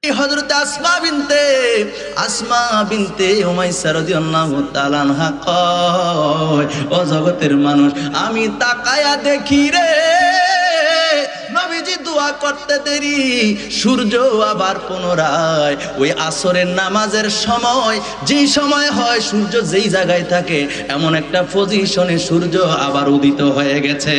হযরত আসমা বিনতে উমাইসা রাদিয়াল্লাহু তাআলা আনহা কয়, ও জগতের মানুষ, আমি তাকায়া দেখি রে নবীজি দোয়া করতে দেরি সূর্য আবার পুনরায় ওই আসরের নামাজের সময়, যেই সময় হয় সূর্য যেই জায়গায় থাকে এমন একটা পজিশনে সূর্য আবার উদিত হয়ে গেছে।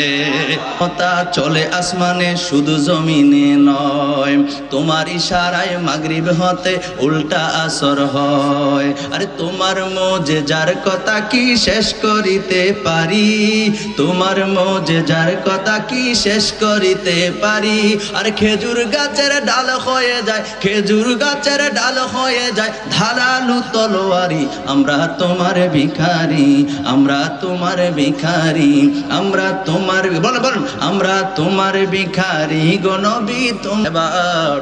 তা চলে আসমানে শুধু জমিনে নয়, তোমার ইশারায় মাগরিব হতে উল্টা আসর হয়। আরে তোমার মুজিজার কথা কি শেষ করিতে পারি, তোমার মুজিজার কথা কি শেষ করিতে পারি। আর খেজুর গাছের ডাল হয়ে যায়, খেজুর গাছের ডাল হয়ে যায় ধারালু তলোয়ারি। আমরা তোমার ভিখারি, আমরা তোমার ভিখারি, আমরা তোমার বলেন আমরা তোমার ভিখারি গো নবী। এবার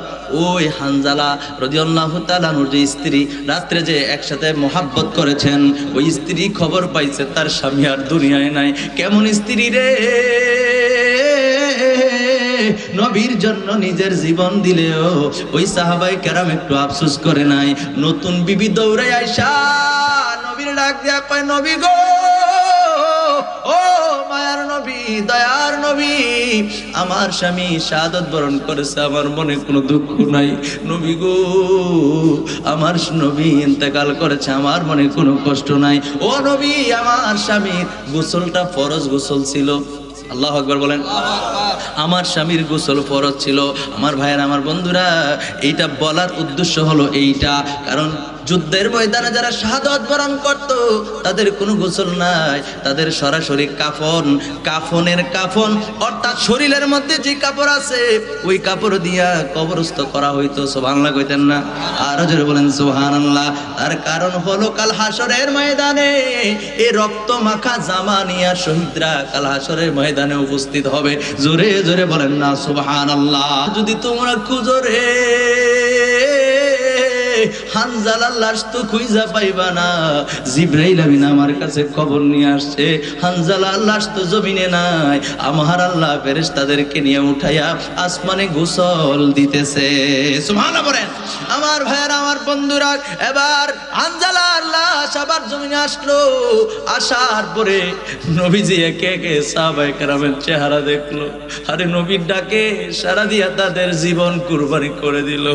ওই হানজালা রাদিয়াল্লাহু তাআলা আনহুর যে স্ত্রী রাত্রে যে একসাথে মোহাব্বত করেছেন, ওই স্ত্রী খবর পাইছে তার স্বামী আর দুনিয়ায় নাই। কেমন স্ত্রী রে, নবীর জন্য নিজের জীবন দিলেও ওই সাহাবায়ে কেরাম একটু আফসোস করে নাই। নতুন বিবি দৌড়ে আইসা নবীর ডাক দিয়া কয়, নবী গো, ও মায়ার নবী, দয়ার নবী, আমার স্বামী শাহাদাত বরণ করেছে, আমার মনে কোনো দুঃখ নাই। নবী গো, আমার নবী ইন্তেকাল করেছে, আমার মনে কোনো কষ্ট নাই। ও নবী, আমার স্বামীর গোসলটা ফরজ গোসল ছিল। আল্লাহু আকবার বলেন। আমার স্বামীর গোসল ফরজ ছিল। আমার ভাইয়ের, আমার বন্ধুরা, এইটা বলার উদ্দেশ্য হলো এইটা, কারণ যুদ্ধের ময়দানে যারা শাহাদাত বরণ করত তাদের কোনো গোসল নাই, তাদের সরাসরি কাফন, কাফনের কাফন অর্থাৎ শরীরের মধ্যে যে কাপড় আছে ওই কাপড় দিয়া কবরস্থ করা হইতো। সুবহানাল্লাহ কইতেন না? আরো জোরে বলেন সুবহানাল্লাহ। তার কারণ হলো কাল হাসরের ময়দানে এই রক্ত মাখা জামা নিয়া শহীদরা কাল হাসরের ময়দানে উপস্থিত হবে। জোরে জোরে বলেন না সুবহানাল্লাহ। যদি তোমরা খুঁজো রে হানজালার লাশ তো খুঁজা পাইবা না। জিবরাইল আমিন আমার কাছে খবর নিয়ে আসছে হানজালার লাশ তো জমিনে নাই, আমার আল্লাহ ফেরেশতাদেরকে নিয়ে উঠাইয়া আসমানে গোসল দিতেছে। সুবহানাল্লাহ বলেন। আমার ভাইয়েরা, আমার বন্ধুরা, এবার হানজালার লাশ আবার জমিনে আসলো। আসার পরে নবীজি একে একে সাহাবায়ে কেরামের চেহারা দেখলো। আরে নবীর ডাকে সারা দিয়া তাদের জীবন কুরবানি করে দিল।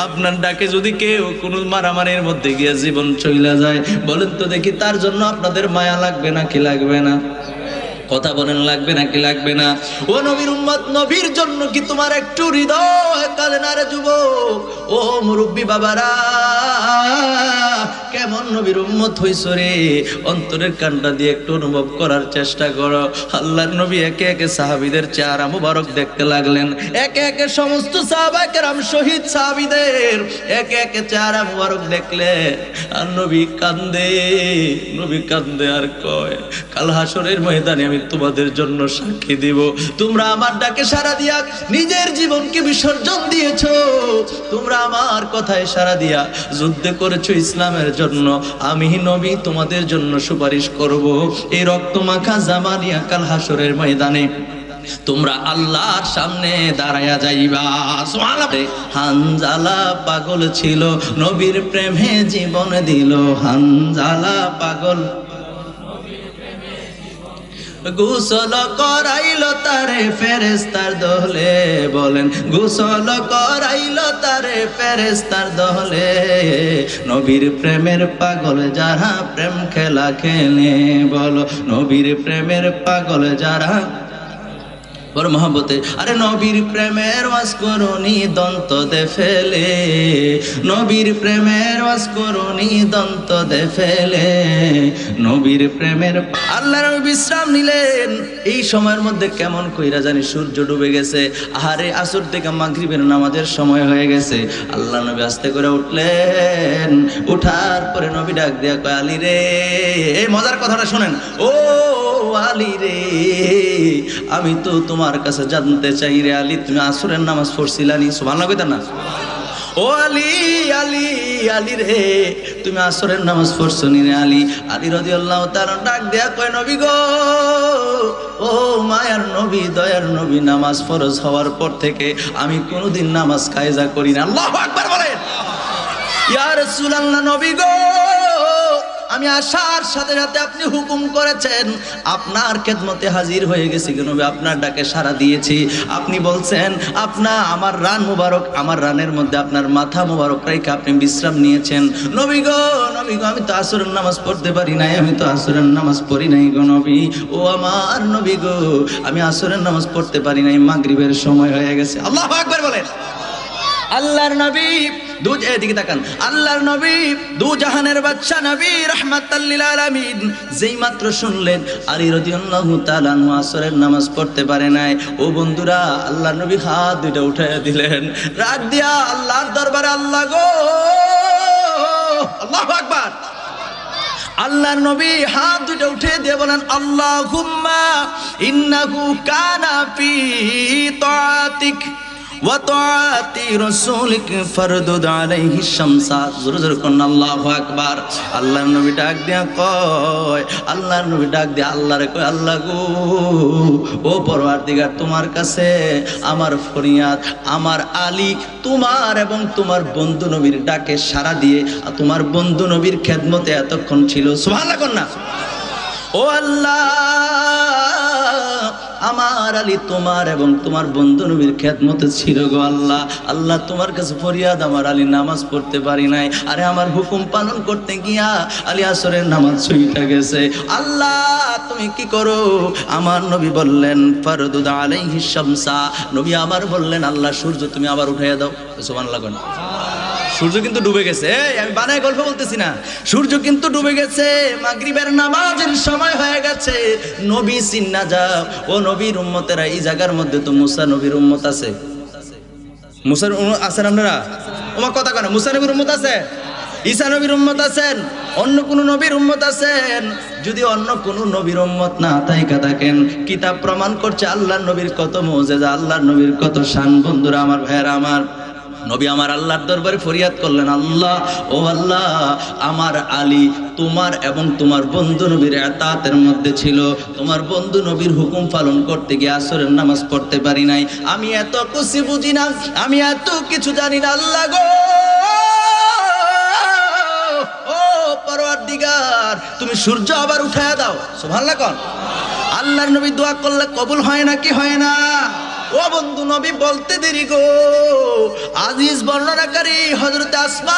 আপনার ডাকে যদি কেউ কোন মারামারির মধ্যে গিয়ে জীবন চলে যায়, বলেন তো দেখি তার জন্য আপনাদের মায়া লাগবে নাকি লাগবে না? কথা বলেন, লাগবে নাকি লাগবে না? ও নবীর উম্মত, নবীর জন্য কি তোমার একটু হৃদয় কাঁদে না রে যুবক? ও মুরব্বী বাবারা, কেমন নবীর উম্মত হইছো রে? অন্তরের কানটা দিয়ে একটু অনুভব করার চেষ্টা করো। আল্লাহর নবী একে একে সাহাবীদের চেহারা মুবারক দেখতে লাগলেন। একে একে সমস্ত সাহাবায়ে কেরাম শহীদ সাহাবীদের একে একে চেহারা মুবারক দেখলে আর নবী কান্দে, নবী কান্দে আর কয়, কাল হাসরের ময়দানে আমি তোমাদের জন্য সাক্ষী দিব, তোমরা আমার ডাকে সাড়া দিয়া নিজের জীবনকে বিসর্জন দিয়েছো, তোমরা আমার কথায় সাড়া দিয়া যুদ্ধ করেছো ইসলামের জন্য। আমি নবী তোমাদের জন্য সুপারিশ করব, এই রক্তমাখা জামা নিয়া কাল হাসরের ময়দানে তোমরা আল্লাহর সামনে দাঁড়ায়া যাইবা। সুবহানাল্লাহ। হানজালা পাগল ছিল, নবীর প্রেমে জীবন দিল। হানজালা পাগল, গোসল করাইলো তারে ফেরেশতার দলে। বলেন, গোসল করাইলো তারে ফেরেশতার দলে। নবীর প্রেমের পাগল যারা প্রেম খেলা খেলে, বলো নবীর প্রেমের পাগল যারা বড় মহব্বতে। আরে নবীর প্রেমের ওয়াজ করুনি দন্ত দে ফেলে, নবীর প্রেমের ওয়াজ করুনি দন্ত দে ফেলে। নবীর প্রেমের আল্লাহর নবী বিশ্রাম নিলেন। এই সময়ের মধ্যে কেমন কইরা জানি সূর্য ডুবে গেছে। আরে আসর থেকে মাগরিবের নামাজের সময় হয়ে গেছে। আল্লাহ নবী আস্তে করে উঠলেন। উঠার পরে নবী ডাক দিয়া কয়, আলী রে, এই মজার কথাটা শোনেন। ও আলী রে, আমি তো তোমার কাছে জানতে চাই রে আলী, তুমি আসরের নামাজ পড়ছিলানি? সুবহানাল্লাহ কইতা না? ও আলী, আলী, আলী রে, তুমি আসরের নামাজ পড়ছো নি রে আলী? আলী রাদিয়াল্লাহু তাআলা ডাক দেয়া কয়, নবী গো, ও মায়ার নবী, দয়ার নবী, নামাজ ফরজ হওয়ার পর থেকে আমি কোনোদিন নামাজ কায়জা করি না। আল্লাহু আকবার বলে। ইয়া রাসূলুল্লাহ, নবী গো, আমি আসার সাথে সাথে আপনি হুকুম করেছেন, আপনার খেদমতে হাজির হয়ে গেছি গো নবী, আপনার ডাকে সাড়া দিয়েছি। আপনি বলছেন আমার রান মুবারক, আমার রানের মধ্যে আপনার মাথা মুবারক রেখে আপনি বিশ্রাম নিয়েছেন। নবী গো, নবী গো, আমি তো আসরের নামাজ পড়তে পারি নাই, আমি তো আসরের নামাজ পড়ি নাই গো নবী। ও আমার নবী গো, আমি আসরের নামাজ পড়তে পারি নাই, মাগরিবের সময় হয়ে গেছে। আল্লাহু আকবার বলেন। আল্লাহর নবী এদিকে তাকান, আল্লাহর নবী দু জাহানের বাদশা নবী রাহমাতাল লিল আলামিন যেই মাত্র শুনলেন আলী রাদিয়াল্লাহু তাআলা আনহু আসরের নামাজ পড়তে পারে নাই, ও বন্ধুরা, আল্লাহর নবী হাত দুইটা উঠাইয়া দিলেন, রাত দিয়া আল্লাহর দরবারে, আল্লাহ গো, আল্লাহু আকবার। আল্লাহর নবী হাত দুটো উঠে দিয়ে বলেন, আল্লাহুম্মা ইন্নাহু কানা ফি তাআতিক ওয়া তাআতি রাসূলিক ফারদুদ আলাইহি শামসা। জোরে জোরে কোন আল্লাহু আকবার। আল্লাহর নবী ডাক দিয়া কয়, আল্লাহর নবী ডাক দিয়া আল্লাহরে কয়, আল্লাহ গো, ও পরওয়ারদিগার, তোমার কাছে আমার ফরিয়াদ, আমার আলী তোমার এবং তোমার বন্ধু নবীর ডাকে সাড়া দিয়ে তোমার বন্ধু নবীর খেদমতে এতক্ষণ ছিল। সুবহানাল্লাহ কন্যা। ও আল্লাহ, আমার আলী তোমার এবং তোমার বন্ধু নবীর খেদমতে ছিল গো আল্লাহ। আল্লাহ তোমার কাছে ফরিয়াদ, আমার আলী নামাজ পড়তে পারি নাই, আরে আমার হুকুম পালন করতে গিয়া আলী আসরের নামাজ ছুঁইটা গেছে। আল্লাহ তুমি কি করো? আমার নবী বললেন, ফারদুদ আলাইহি শামসা। নবী আমার বললেন, আল্লাহ সূর্য তুমি আবার উঠাইয়া দাও। সুবহানাল্লাহ। সূর্য কিন্তু ডুবে গেছে, আমি বানায় গল্প বলতেছি না, সূর্য কিন্তু ডুবে গেছে, মাগরিবের নামাজের সময় হয়ে গেছে। নবী চিন্না যাও, ও নবীর উম্মতেরা, এই জায়গার মধ্যে তো মুসা নবীর উম্মত আছে। মুসার আছেন আপনারা? ওমা কথা কেন? মুসা নবীর উম্মত আছে, ঈসা নবীর উম্মত আছেন, অন্য কোন নবীর উম্মত আছেন। যদি অন্য কোন নবীর উম্মত না থাকেন, কিতাব প্রমাণ করছে আল্লাহর নবীর কত মুজিজা, আল্লাহর নবীর কত শান। বন্ধুরা আমার, ভাইয়েরা আমার, নবী আমার আল্লাহর দরবারে ফরিয়াদ করলেন, আল্লাহ, ও আল্লাহ, আমার আলী তোমার এবং তোমার বন্ধু নবীর ইতাআতের মধ্যে ছিল, তোমার বন্ধু নবীর হুকুম পালন করতে গিয়ে আসরের নামাজ পড়তে পারি নাই, আমি এত কিছু বুঝি না, আমি এত কিছু জানি না, আল্লাহ গো, ও পরওয়ারদিগার, তুমি সূর্য আবার উঠায়া দাও। সুবহানাল্লাহ কোন। আল্লাহর নবী দোয়া করলে কবুল হয় না কি হয় না? ও বন্ধু, নবী বলতে দেরি গো, আজিজ বর্ণনাকারী হযরত আসমা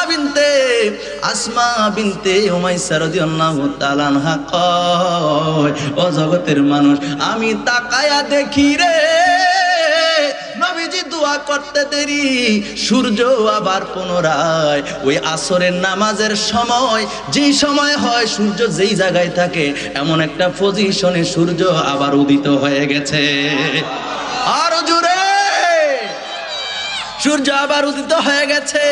বিনতে উমাইসা রাদিয়াল্লাহু তাআলা আনহা কয়, ও জগতের মানুষ, আমি তাকায়া দেখি রে, নবীজি দোয়া করতে দেরি, সূর্য আবার পুনরায় ওই আসরের নামাজের সময়, যেই সময় হয় সূর্য যেই জায়গায় থাকে এমন একটা পজিশনে সূর্য আবার উদিত হয়ে গেছে। আর জোরে, সূর্য আবার উদিত হয়ে গেছে।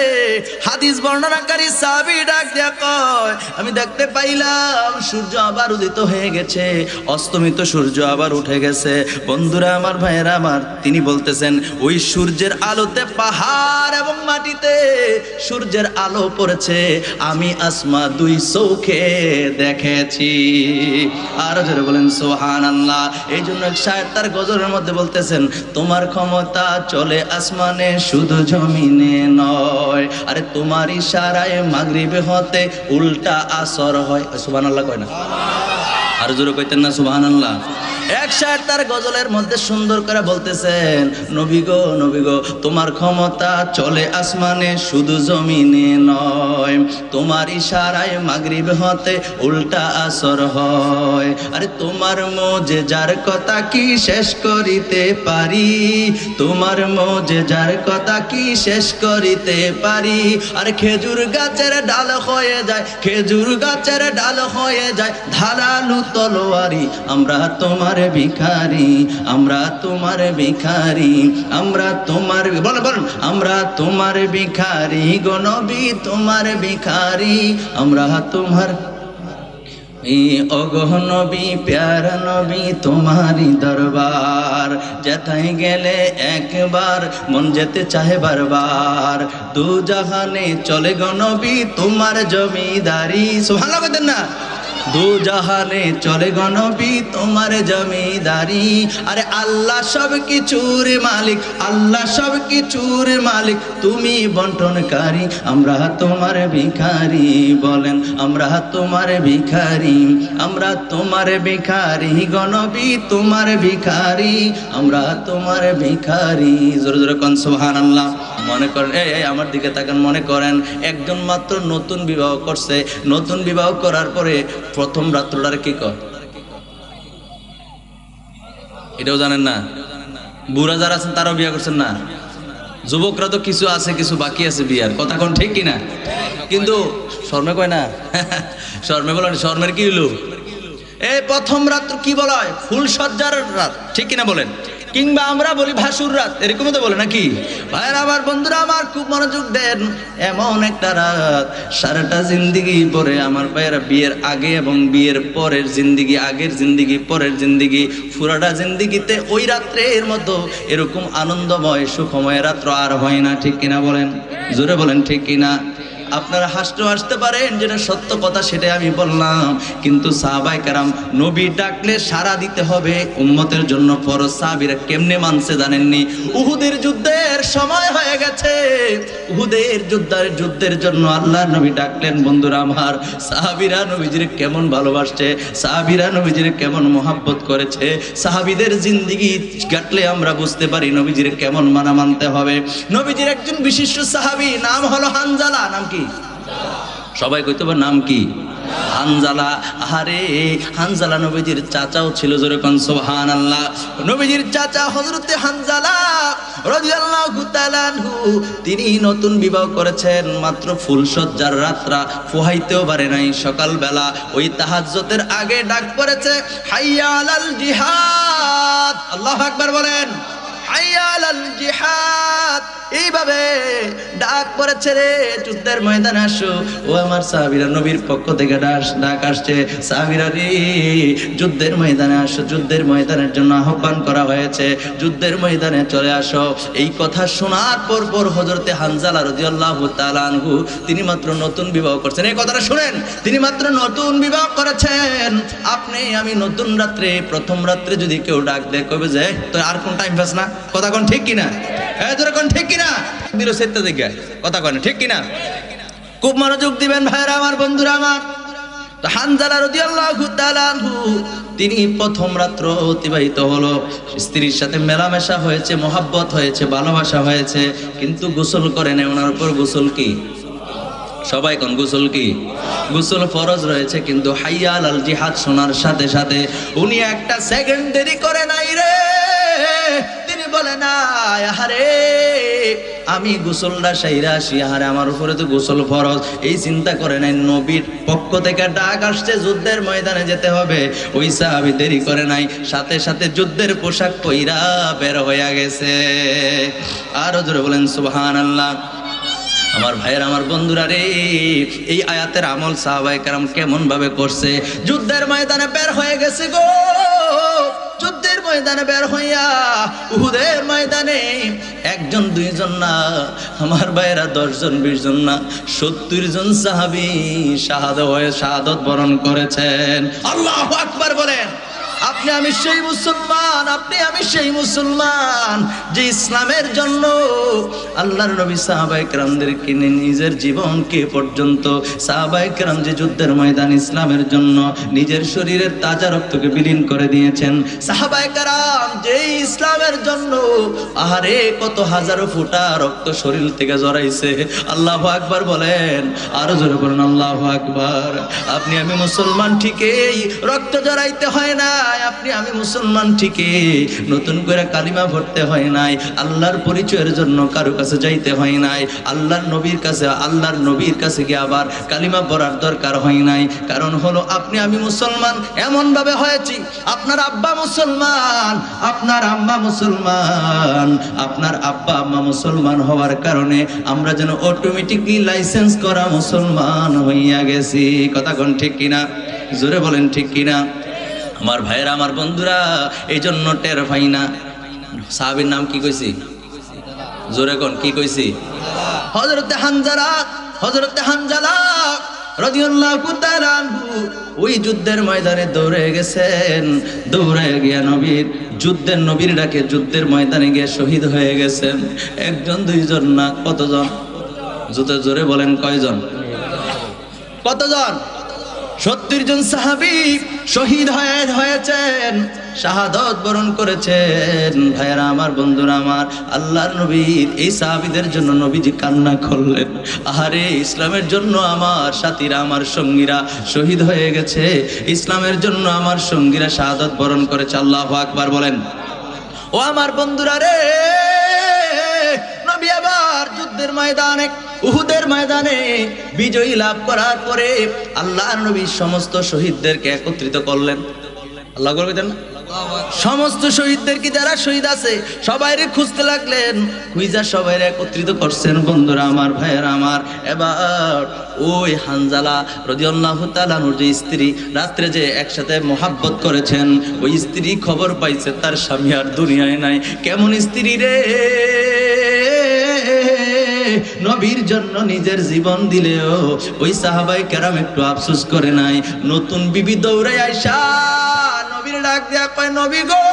হাদিস বর্ণনাকারী সাহাবী ডাক দিয়া কয়, আমি দেখতে পাইলাম সূর্য আবার উদিত হয়ে গেছে, অস্তমিত সূর্য আবার উঠে গেছে। বন্ধুরা আমার, ভাইয়েরা আমার, তিনি বলতেছেন, ওই সূর্যের আলোতে পাহাড় এবং মাটিতে সূর্যের আলো পড়েছে, আমি আসমা দুই চোখে দেখেছি। আর জোরে বলেন সুবহানাল্লাহ। এই জন্য শায়ের তার গজলের মধ্যে বলতেছেন, তোমার ক্ষমতা চলে আসমানে শুধু জমিনে নয়, আরে তোমার ইশারায় মাগরিবে হতে উল্টা আসর হয়। সুবহানাল্লাহ কয় না? আর জোরে কইতেন না সুবহানাল্লাহ? এক শায়ের তার গজলের মধ্যে সুন্দর করে বলতেছেন, নবী গো, নবী গো, তোমার ক্ষমতা চলে আসমানে শুধু জমিনে নয়, তোমার ইশারায় মাগরিব হতে উল্টা আসর হয়, আরে তোমার মুজিজার কথা কি শেষ করিতে পারি, তোমার মুজিজার কথা কি শেষ করিতে পারি, আরে খেজুর গাছের ডাল হয়ে যায়, খেজুর গাছের ডাল হয়ে যায় ধারালো তলোয়ারি, আমরা তোমার ভিখারি, আমরা তোমার ভিখারি, আমরা তোমার, বলেন বলেন, আমরা তোমার ভিখারি গো নবী, তোমার ভিখারি, আমরা তোমার ওগো নবী, প্যারা নবী, তোমারই দরবার, যেথায় গেলে একবার মন যেতে চাহে বারবার, দু জাহানে চলে গো নবী তোমার জমিদারি। সুবহানাল্লাহ বলেন না? দু জাহানে চলে গো নবী তোমার জমিদারি। আরে আল্লাহ সব কিছুর মালিক, আল্লাহ সব কিছুর মালিক, তুমি বন্টনকারী, আমরা তোমার ভিখারি। বলেন আমরা তোমার ভিখারি, আমরা তোমার ভিখারি গো নবী তোমার ভিখারি, আমরা তোমার ভিখারি। জোরে জোরে কোন সুবহানাল্লাহ। মনে করেন এই আমার দিকে তাকান, মনে করেন একজন মাত্র নতুন বিবাহ করছে, নতুন বিবাহ করার পরে প্রথম রাত্রটার কি কর, এটাও জানেন না? বুড়া যারা আছেন তারাও বিয়ে করছেন না? যুবকরা তো কিছু আছে, কিছু বাকি আছে বিয়ার, কথা কোন ঠিক কিনা? কিন্তু শর্মে কয় না, শর্মে বলেন, শর্মের কি হলো? এই প্রথম রাত্র কি বলা হয়? ফুল সজ্জার রাত, ঠিক কিনা বলেন? কিংবা আমরা বলি ভাসুর রাত, এরকমই তো বলে নাকি? ভাইরা আমার, বন্ধুরা আমার, খুব মনোযোগ দেন। এমন একটা রাত, সারাটা জিন্দিগি পরে আমার ভাইয়েরা, বিয়ের আগে এবং বিয়ের পরের জিন্দিগি, আগের জিন্দিগি, পরের জিন্দিগি, পুরাটা জিন্দিগিতে ওই রাত্রের মতো এরকম আনন্দময় সুখময় রাত্র আর হয় না, ঠিক কিনা বলেন? জোরে বলেন ঠিক কিনা? আপনারা হাসতে পারেন, যেটা সত্য কথা সেটাই আমি বললাম। কিন্তু সাহাবায়ে কেরাম নবী ডাকলে সাড়া দিতে হবে উম্মতের জন্য ফরজ। সাহাবীরা কেমনে মানছে জানেননি? উহুদের যুদ্ধের সময় হয়ে গেছে, উহুদের যুদ্ধের জন্য আল্লাহর নবী ডাকলেন। বন্ধুরা আমার, সাহাবীরা নবীজির কেমন ভালোবাসছে, সাহাবীরা নবীজির কেমন মহব্বত করেছে, সাহাবীদের জিন্দেগি কাটলে আমরা বুঝতে পারি নবীজির কেমন মানতে হবে। নবীজির একজন বিশিষ্ট সাহাবী, নাম হলো হানজালা। নাম কি? সবাই কইতে পারে নাম কি? হানজালা। আরে হানজালা নবীজির চাচাও ছিল, জোরে কোন সুবহানাল্লাহ। নবীজির চাচা হযরতে হানজালা রাদিয়াল্লাহু তাআলা আনহু, তিনি নতুন বিবাহ করেছেন, মাত্র ফুলসজ্জার রাতরা পোহাইতেও পারে নাই। সকালবেলা ওই তাহাজ্জুদের আগে ডাক পড়েছে, হাইয়া আলাল জিহাদ। আল্লাহু আকবার বলেন, হাইয়া আলাল জিহাদ। এইভাবে ডাক পড়েছে, রে যুদ্ধের ময়দানে আসো। ও আমার সাহাবীরা, নবীর পক্ষ থেকে ডাক আসছে, সাহাবীরা রে যুদ্ধের ময়দানে আসো, যুদ্ধের ময়দানের জন্য আহ্বান করা হয়েছে, যুদ্ধের ময়দানে চলে আসো। এই কথা শোনার পর হযরতে হানজালা রাদিয়াল্লাহু তাআলা আনহু, তিনি মাত্র নতুন বিবাহ করছেন। এই কথাটা শুনেন, তিনি মাত্র নতুন বিবাহ করেছেন। আপনি আমি নতুন রাত্রে, প্রথম রাত্রে যদি কেউ ডাক দেয়, কবে যে তো আর কোন টাইম পাস না, কথা কোন ঠিক কিনা? হ্যাঁ ধরে কোন ঠিক কিনা? বিরোধের দিকে কথা কয় না, ঠিক কিনা? খুব মনোযোগ দিবেন ভাইরা আমার, বন্ধুরা আমার। তো হানজালা রাদিয়াল্লাহু তাআলা আনহু, তিনি প্রথম রাত্র অতিবাহিত হলো, স্ত্রীর সাথে মেলামেশা হয়েছে, মহব্বত হয়েছে, ভালোবাসা হয়েছে, কিন্তু গোসল করে নেই। ওনার উপর গোসল কি? সবাই কোন গোসল কি? গোসল ফরজ রয়েছে, কিন্তু হাইয়া আলাল জিহাদ শোনার সাথে সাথে উনি একটা সেকেন্ড দেরি করে নাই রে। তিনি বলে না, আহারে আমি গোসলটা সাইরা আসি, আহারে আমার উপরে তো গোসল ফরজ, এই চিন্তা করে নাই। নবীর পক্ষ থেকে ডাক আসছে, যুদ্ধের ময়দানে যেতে হবে। ওই সাহাবী দেরি করে নাই, সাথে সাথে যুদ্ধের পোশাক পইরা বের হয়ে গেছে। আরো জোরে বলেন সুবহানাল্লাহ। আমার ভাইয়ের, আমার বন্ধুরা রে, এই আয়াতের আমল সাহাবায়ে কেরাম কেমন ভাবে করছে। যুদ্ধের ময়দানে বের হয়ে গেছে গো, যুদ্ধের ময়দানে বের হইয়া, উহুদের ময়দানে একজন দুইজন না, আমার ভাইয়েরা 10 জন 20 জন না, 70 জন সাহাবী শাহাদত বরণ করেছেন। আল্লাহু আকবার বলেন। আপনি আমি সেই মুসলমান, আপনি আমি সেই মুসলমান যে ইসলামের জন্য আল্লাহর নবী সাহাবায়ে কেরামদেরকে নিজের জীবনকে পর্যন্ত, সাহাবায়ে কেরাম যে যুদ্ধের ময়দান ইসলামের জন্য নিজের শরীরের তাজা রক্তকে বিলীন করে দিয়েছেন। সাহাবায়ে কেরাম যে ইসলামের জন্য আহারে কত হাজারো ফোঁটা রক্ত শরীর থেকে ঝরাইছে। আল্লাহু আকবার বলেন, আরো জোরে বলেন আল্লাহু আকবার। আপনি আমি মুসলমান ঠিকই, রক্ত ঝরাইতে হয় না। আপনি আমি মুসলমান ঠিকই, নতুন করে কালিমা পড়তে হয় নাই, আল্লাহর পরিচয়ের জন্য কারো কাছে যাইতে হয় নাই, আল্লাহর নবীর কাছে গিয়ে আবার কালিমা পড়ার দরকার হয় নাই। কারণ হলো আপনি আমি মুসলমান এমন ভাবে হয়েছি, আপনার আব্বা মুসলমান, আপনার আম্মা মুসলমান, আপনার আব্বা আম্মা মুসলমান হওয়ার কারণে আমরা যেন অটোমেটিকলি লাইসেন্স করা মুসলমান হইয়া গেছি। কথা কোন ঠিক কিনা? জোরে বলেন ঠিক কিনা? আমার ভাইয়েরা, আমার বন্ধুরা, এই জন্য টের পাই না। সাহাবীর নাম কি কইছি? জোরে কোন কি কইছি? হযরতে হানজালা রাদিয়াল্লাহু তাআলা আনহু ওই যুদ্ধের ময়দানে দৌড়ে গেছেন, দৌড়ে গিয়ে নবীর ডাকে যুদ্ধের ময়দানে গিয়ে শহীদ হয়ে গেছেন। একজন দুইজন না, কতজন? যত জোরে বলেন কয়জন? কতজন? 70 জন সাহাবী শহীদ হয়েছেন, শাহাদাত বরণ করেছেন। ভাইয়েরা আমার, বন্ধুরা আমার, আল্লাহর নবীর এই সাহাবীদের জন্য নবীজি কান্না করলেন। আহারে, ইসলামের জন্য আমার সাথীরা, আমার সঙ্গীরা শহীদ হয়ে গেছে, ইসলামের জন্য আমার সঙ্গীরা শাহাদাত বরণ করেছে। আল্লাহু আকবার বলেন। ও আমার বন্ধুরা রে, নবী আবার যুদ্ধের ময়দানে, উহুদের ময়দানে বিজয়ী লাভ করার পরে আল্লাহর নবী সমস্ত শহীদদেরকে একত্রিত করলেন। আল্লাহ করবেন না? সমস্ত শহীদদেরকে, যারা শহীদ আছে সবাইরে খুঁজতে লাগলেন, খুঁজা সবাইরে একত্রিত করছেন। বন্ধুরা আমার, ভাইয়েরা আমার, এবার ওই হানজালা রাদিয়াল্লাহু তাআলা আনহুর যে স্ত্রী, রাত্রে যে একসাথে মোহাব্বত করেছেন, ওই স্ত্রী খবর পাইছে তার স্বামী আর দুনিয়ায় নাই। কেমন স্ত্রী রে, নবীর জন্য নিজের জীবন দিলেও ওই সাহাবায়ে কেরাম একটু আফসোস করে নাই। নতুন বিবি দৌড়ে আইসা নবীর ডাক দিয়া কয়, নবী গো,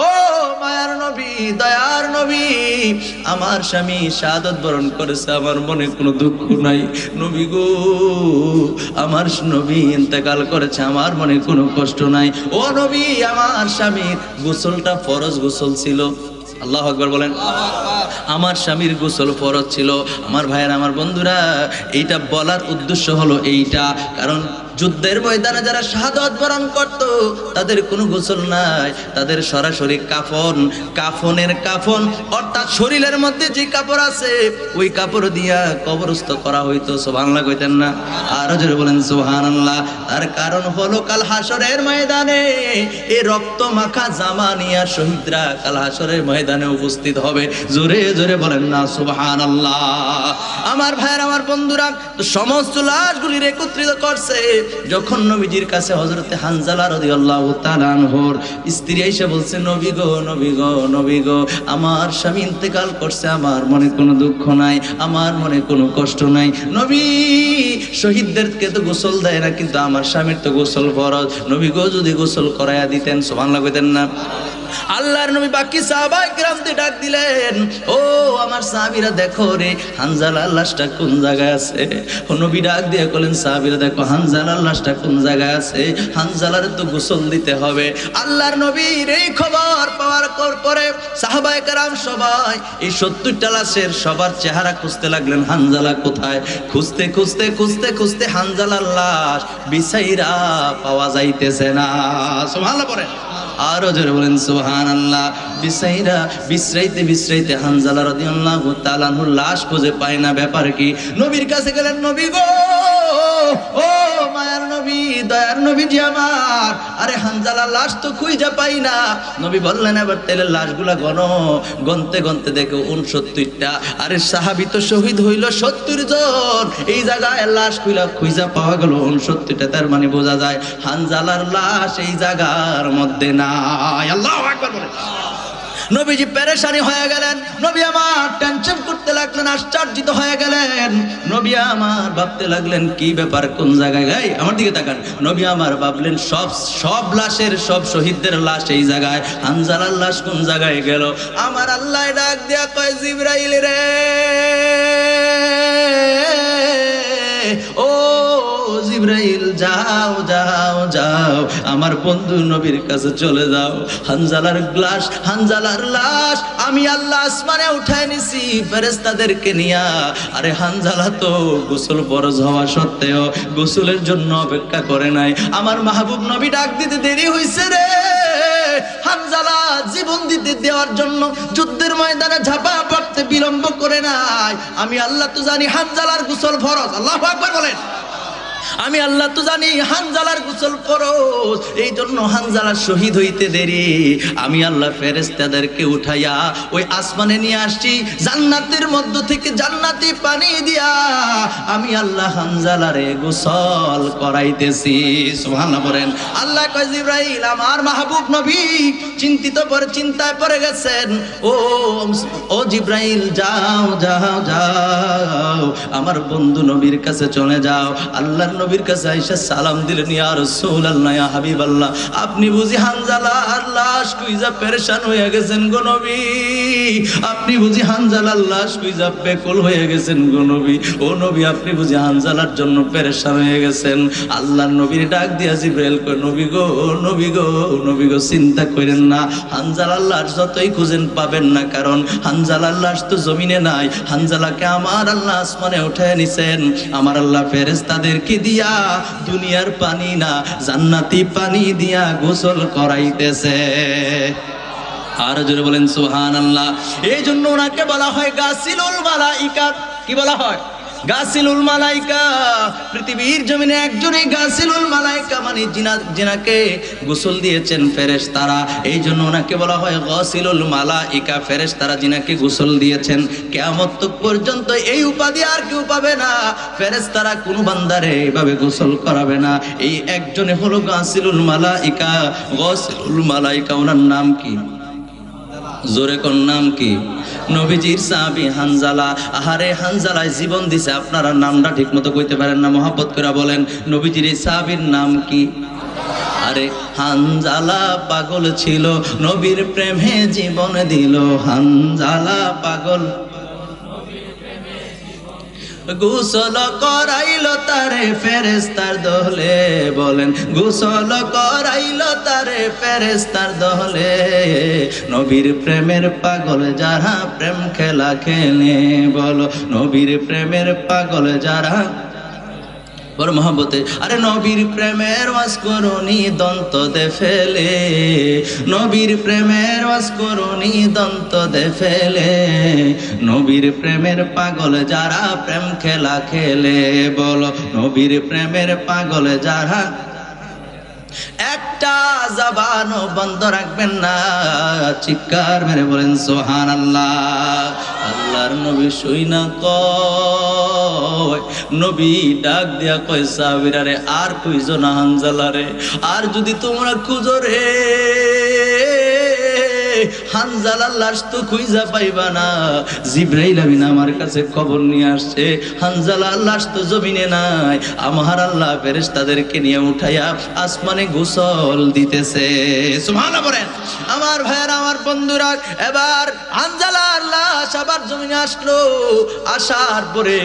ও মায়ার নবী, দয়ার নবী, আমার স্বামী শাহাদাত বরণ করেছে, আমার মনে কোনো দুঃখ নাই। নবী গো, আমার নবী ইন্তেকাল করেছে, আমার মনে কোনো কষ্ট নাই। ও নবী, আমার স্বামীর গোসলটা ফরজ গোসল ছিল। আল্লাহু আকবার বলেন। আমার স্বামীর গোসল ফরজ ছিল। আমার ভাইয়ের, আমার বন্ধুরা, এইটা বলার উদ্দেশ্য হলো এইটা, কারণ যুদ্ধের ময়দানে যারা শাহাদাত বরণ করত তাদের কোনো গোসল নাই, তাদের সরাসরি কাফনের কাফন, অর্থাৎ শরীরের মধ্যে যে কাপড় আছে ওই কাপড় দিয়া কবরস্থ করা হইতো। সুবহানাল্লাহ কইতেন না? আরো জোরে বলেন সুবহানাল্লাহ। তার কারণ হলো কাল হাসরের ময়দানে এই রক্ত মাখা জামা নিয়া শহীদরা কাল হাসরের ময়দানে উপস্থিত হবে। জোরে জোরে বলেন না সুবহানাল্লাহ। আমার ভাইয়ের, আমার বন্ধুরা, সমস্ত লাশগুলির একত্রিত করছে। যখন নবীজির কাছে হযরতে হানজালা রাদিয়াল্লাহু তাআলা আনহুর স্ত্রী এসে বলছে, নবী গো, নবী গো, নবী গো, আমার স্বামী ইন্তেকাল করছে, আমার মনে কোনো দুঃখ নাই, আমার মনে কোনো কষ্ট নাই। নবী, শহীদদেরকে তো গোসল দেয় না, কিন্তু আমার স্বামীর তো গোসল ফরজ। নবী গো, যদি গোসল করাইয়া দিতেন। সুবহানাল্লাহ কইতেন না? আল্লাহর নবী বাকি সাহাবায়ে কেরামকে ডাক দিলেন, ও আমার সাহাবীরা, দেখো রে হানজালার লাশটা কোন জায়গায় আছে। নবী ডাক দিয়ে বলেন, সাহাবীরা দেখো হানজালার লাশটা কোন জায়গায় আছে, হানজালার তো গোসল দিতে হবে। আল্লাহর নবীর এই খবর পাওয়ার পরে সাহাবায়ে কেরাম সবাই এই 70টা লাশের সবার চেহারা খুঁজতে লাগলেন, হানজালা কোথায়। খুঁজতে খুঁজতে খুঁজতে খুঁজতে হানজালার লাশ বিছাইরা পাওয়া যাইতেছে না। সুবহানাল্লাহ পড়ে আরো জোরে বলেন সুবহানাল্লাহ। বিশ্রাইতে হানজালা রাদিয়াল্লাহু তাআলা আনহুর লাশ খুঁজে পায় না। ব্যাপার কি? নবীর কাছে গেলেন, নবী গো, ও মায়ার নবী, দয়ার নবীজি আমার, আরে হানজালার লাশ তো খুঁজে পাই না। নবী বললেন, এবার তেলের লাশগুলা গনতে গনতে দেখো 69টা। আরে সাহাবী তো শহীদ হইল 70 জন, এই জায়গায় লাশ খুঁজা পাওয়া গেল 69টা। তার মানে বোঝা যায় হানজালার লাশ এই জায়গার মধ্যে নাই। আল্লাহু আকবার বলেন। নবীজি পেরেশানি হয়ে গেলেন, নবী আমার টেনশন করতে লাগলেন, আশ্চর্যিত হয়ে গেলেন। নবী আমার ভাবতে লাগলেন, কি ব্যাপার, কোন জায়গায় গাই, আমার দিকে তাকান। নবী আমার ভাবলেন, সব লাশের, সব শহীদদের লাশ এই জায়গায়, হানজালার লাশ কোন জায়গায় গেল। আমার আল্লাহ ডাক দিয়া কয়, জিবরাইল রে, ও জিবরাইল, যাও যাও যাও, আমার বন্ধু নবীর কাছে চলে যাও। হানজালার লাশ আমি আল্লাহ আসমানে উঠায় নিছি ফেরেশতাদেরকে নিয়া। আরে হানজালা তো গোসল ফরজ হওয়া সত্ত্বেও গোসলের জন্য অপেক্ষা করে নাই। আমার মাহবুব নবী ডাক দিতে দেরি হইছে রে। হানজালা জীবন দিতে দেওয়ার জন্য যুদ্ধের ময়দানে ঝাঁপা পড়তে বিলম্ব করে নাই। আমি আল্লাহ তো জানি হানজালার গোসল ফরজ। আল্লাহু আকবার বলেন। আমি আল্লাহ তো জানি হানজালার গোসল ফরজ, এই জন্য হানজালা শহীদ হইতে দেরি। আমি আল্লাহ ফেরেশতাদেরকে উঠাইয়া ওই আসমানে নিয়ে আসছি, জান্নাতের মধ্য থেকে জান্নাতি পানি দিয়া আমি আল্লাহ হানজালারে গোসল করাইতেছি। সুবহানাল্লাহ বলেন। আল্লাহ কয় জিবরাইল আমার মাহবুব নবী চিন্তায় পড়ে গেছেন। ও জিবরাইল যাও যাও যাও, আমার বন্ধু নবীর কাছে চলে যাও। আল্লাহর নবীর কাছে আইসা সালাম দিলেন, ইয়া রাসূলুল্লাহ, ইয়া হাবিবাল্লাহ, আপনি বুঝি হানজালার লাশ খুঁজা পেরেশান হয়ে গেছেন গো নবী? আপনি বুঝি হানজালার লাশ খুঁজা বেকুল হয়ে গেছেন গো নবী? ও নবী, আপনি বুঝি হানজালার জন্য পেরেশান হয়ে গেছেন? আল্লাহর নবীর ডাক দিয়া জিবরাইল কয়, নবী গো, নবী গো, নবী গো, চিন্তা করেন না, হানজালার লাশ যতই খুঁজেন পাবেন না, কারণ হানজালার লাশ তো জমিনে নাই। হানজালাকে আমার আল্লাহ আসমানে উঠায় নিছেন। আমার আল্লাহ ফেরেশতাদেরকে দিয়া দুনিয়ার পানি না জান্নাতি পানি দিয়া গোসল করাইতেছে। আর জোরে বলেন সুবহানাল্লাহ। এই জন্য ওনাকে বলা হয় গাসিলুল মালাইকা। কি বলা হয়? গাসিলুল মালাইকা। পৃথিবীর জমিনে একজনই গাসিলুল মালাইকা, মানে জিনাকে গোসল দিয়েছেন ফেরেশতারা, এই জন্য ওনাকে বলা হয় গাসিলুল মালাইকা। ফেরেশতারা জিনাকে গোসল দিয়েছেন। কিয়ামত পর্যন্ত এই উপাধি আর কেউ পাবে না। ফেরেশতারা কোনো বান্দারে এইভাবে গোসল করাবে না। এই একজনে হলো গাসিলুল মালাইকা। গাসিলুল মালাইকা, ওনার নাম কি? জোরে কোন নাম কি? নবীজির সাহাবী হানজালা। আহারে হানজালায় জীবন দিছে, আপনারা নামটা ঠিক মতো কইতে পারেন না, মহব্বত করে বলেন নবীজির এই সাহাবীর নাম কি? আরে হানজালা পাগল ছিল, নবীর প্রেমে জীবন দিল। হানজালা পাগল, গোসল করাইল তারে ফেরেশতার দহলে। বলেন গোসল করাইল তারে ফেরেশতার দহলে। নবীর প্রেমের পাগল যারা প্রেম খেলা খেলে, বলো নবীর প্রেমের পাগল যারা বড় মহব্বতে। আরে নবীর প্রেমের ওয়াজ করুনি দন্ত দে ফেলে, নবীর প্রেমের ওয়াজ করুনি দন্ত দে ফেলে। নবীর প্রেমের পাগল যারা প্রেম খেলা খেলে, বলো নবীর প্রেমের পাগল যারা। একটা জবানও বন্ধ রাখবেন না, চিৎকার মেরে বলেন সুবহানাল্লাহ। আল্লাহর নবী শুইনা কয়, নবী ডাক দিয়া কয় সাহাবীরা রে, আর খুঁজো না হানজালারে, আর যদি তোমরা খুঁজো রে হানজালার লাশ তো খুঁজা পাইবা না। জিবরাইল আমিন আমার কাছে খবর নিয়ে আসছে, হানজালার লাশ তো জমিনে নাই। আমার আল্লাহ ফেরেশতাদেরকে নিয়ে উঠাইয়া আসমানে গোসল দিতেছে। সুবহানাল্লাহ বলেন। আমার ভাইয়েরা, আমার বন্ধুরা, এবার হানজালার লাশ আবার জমিনে আসলো। আসার পরে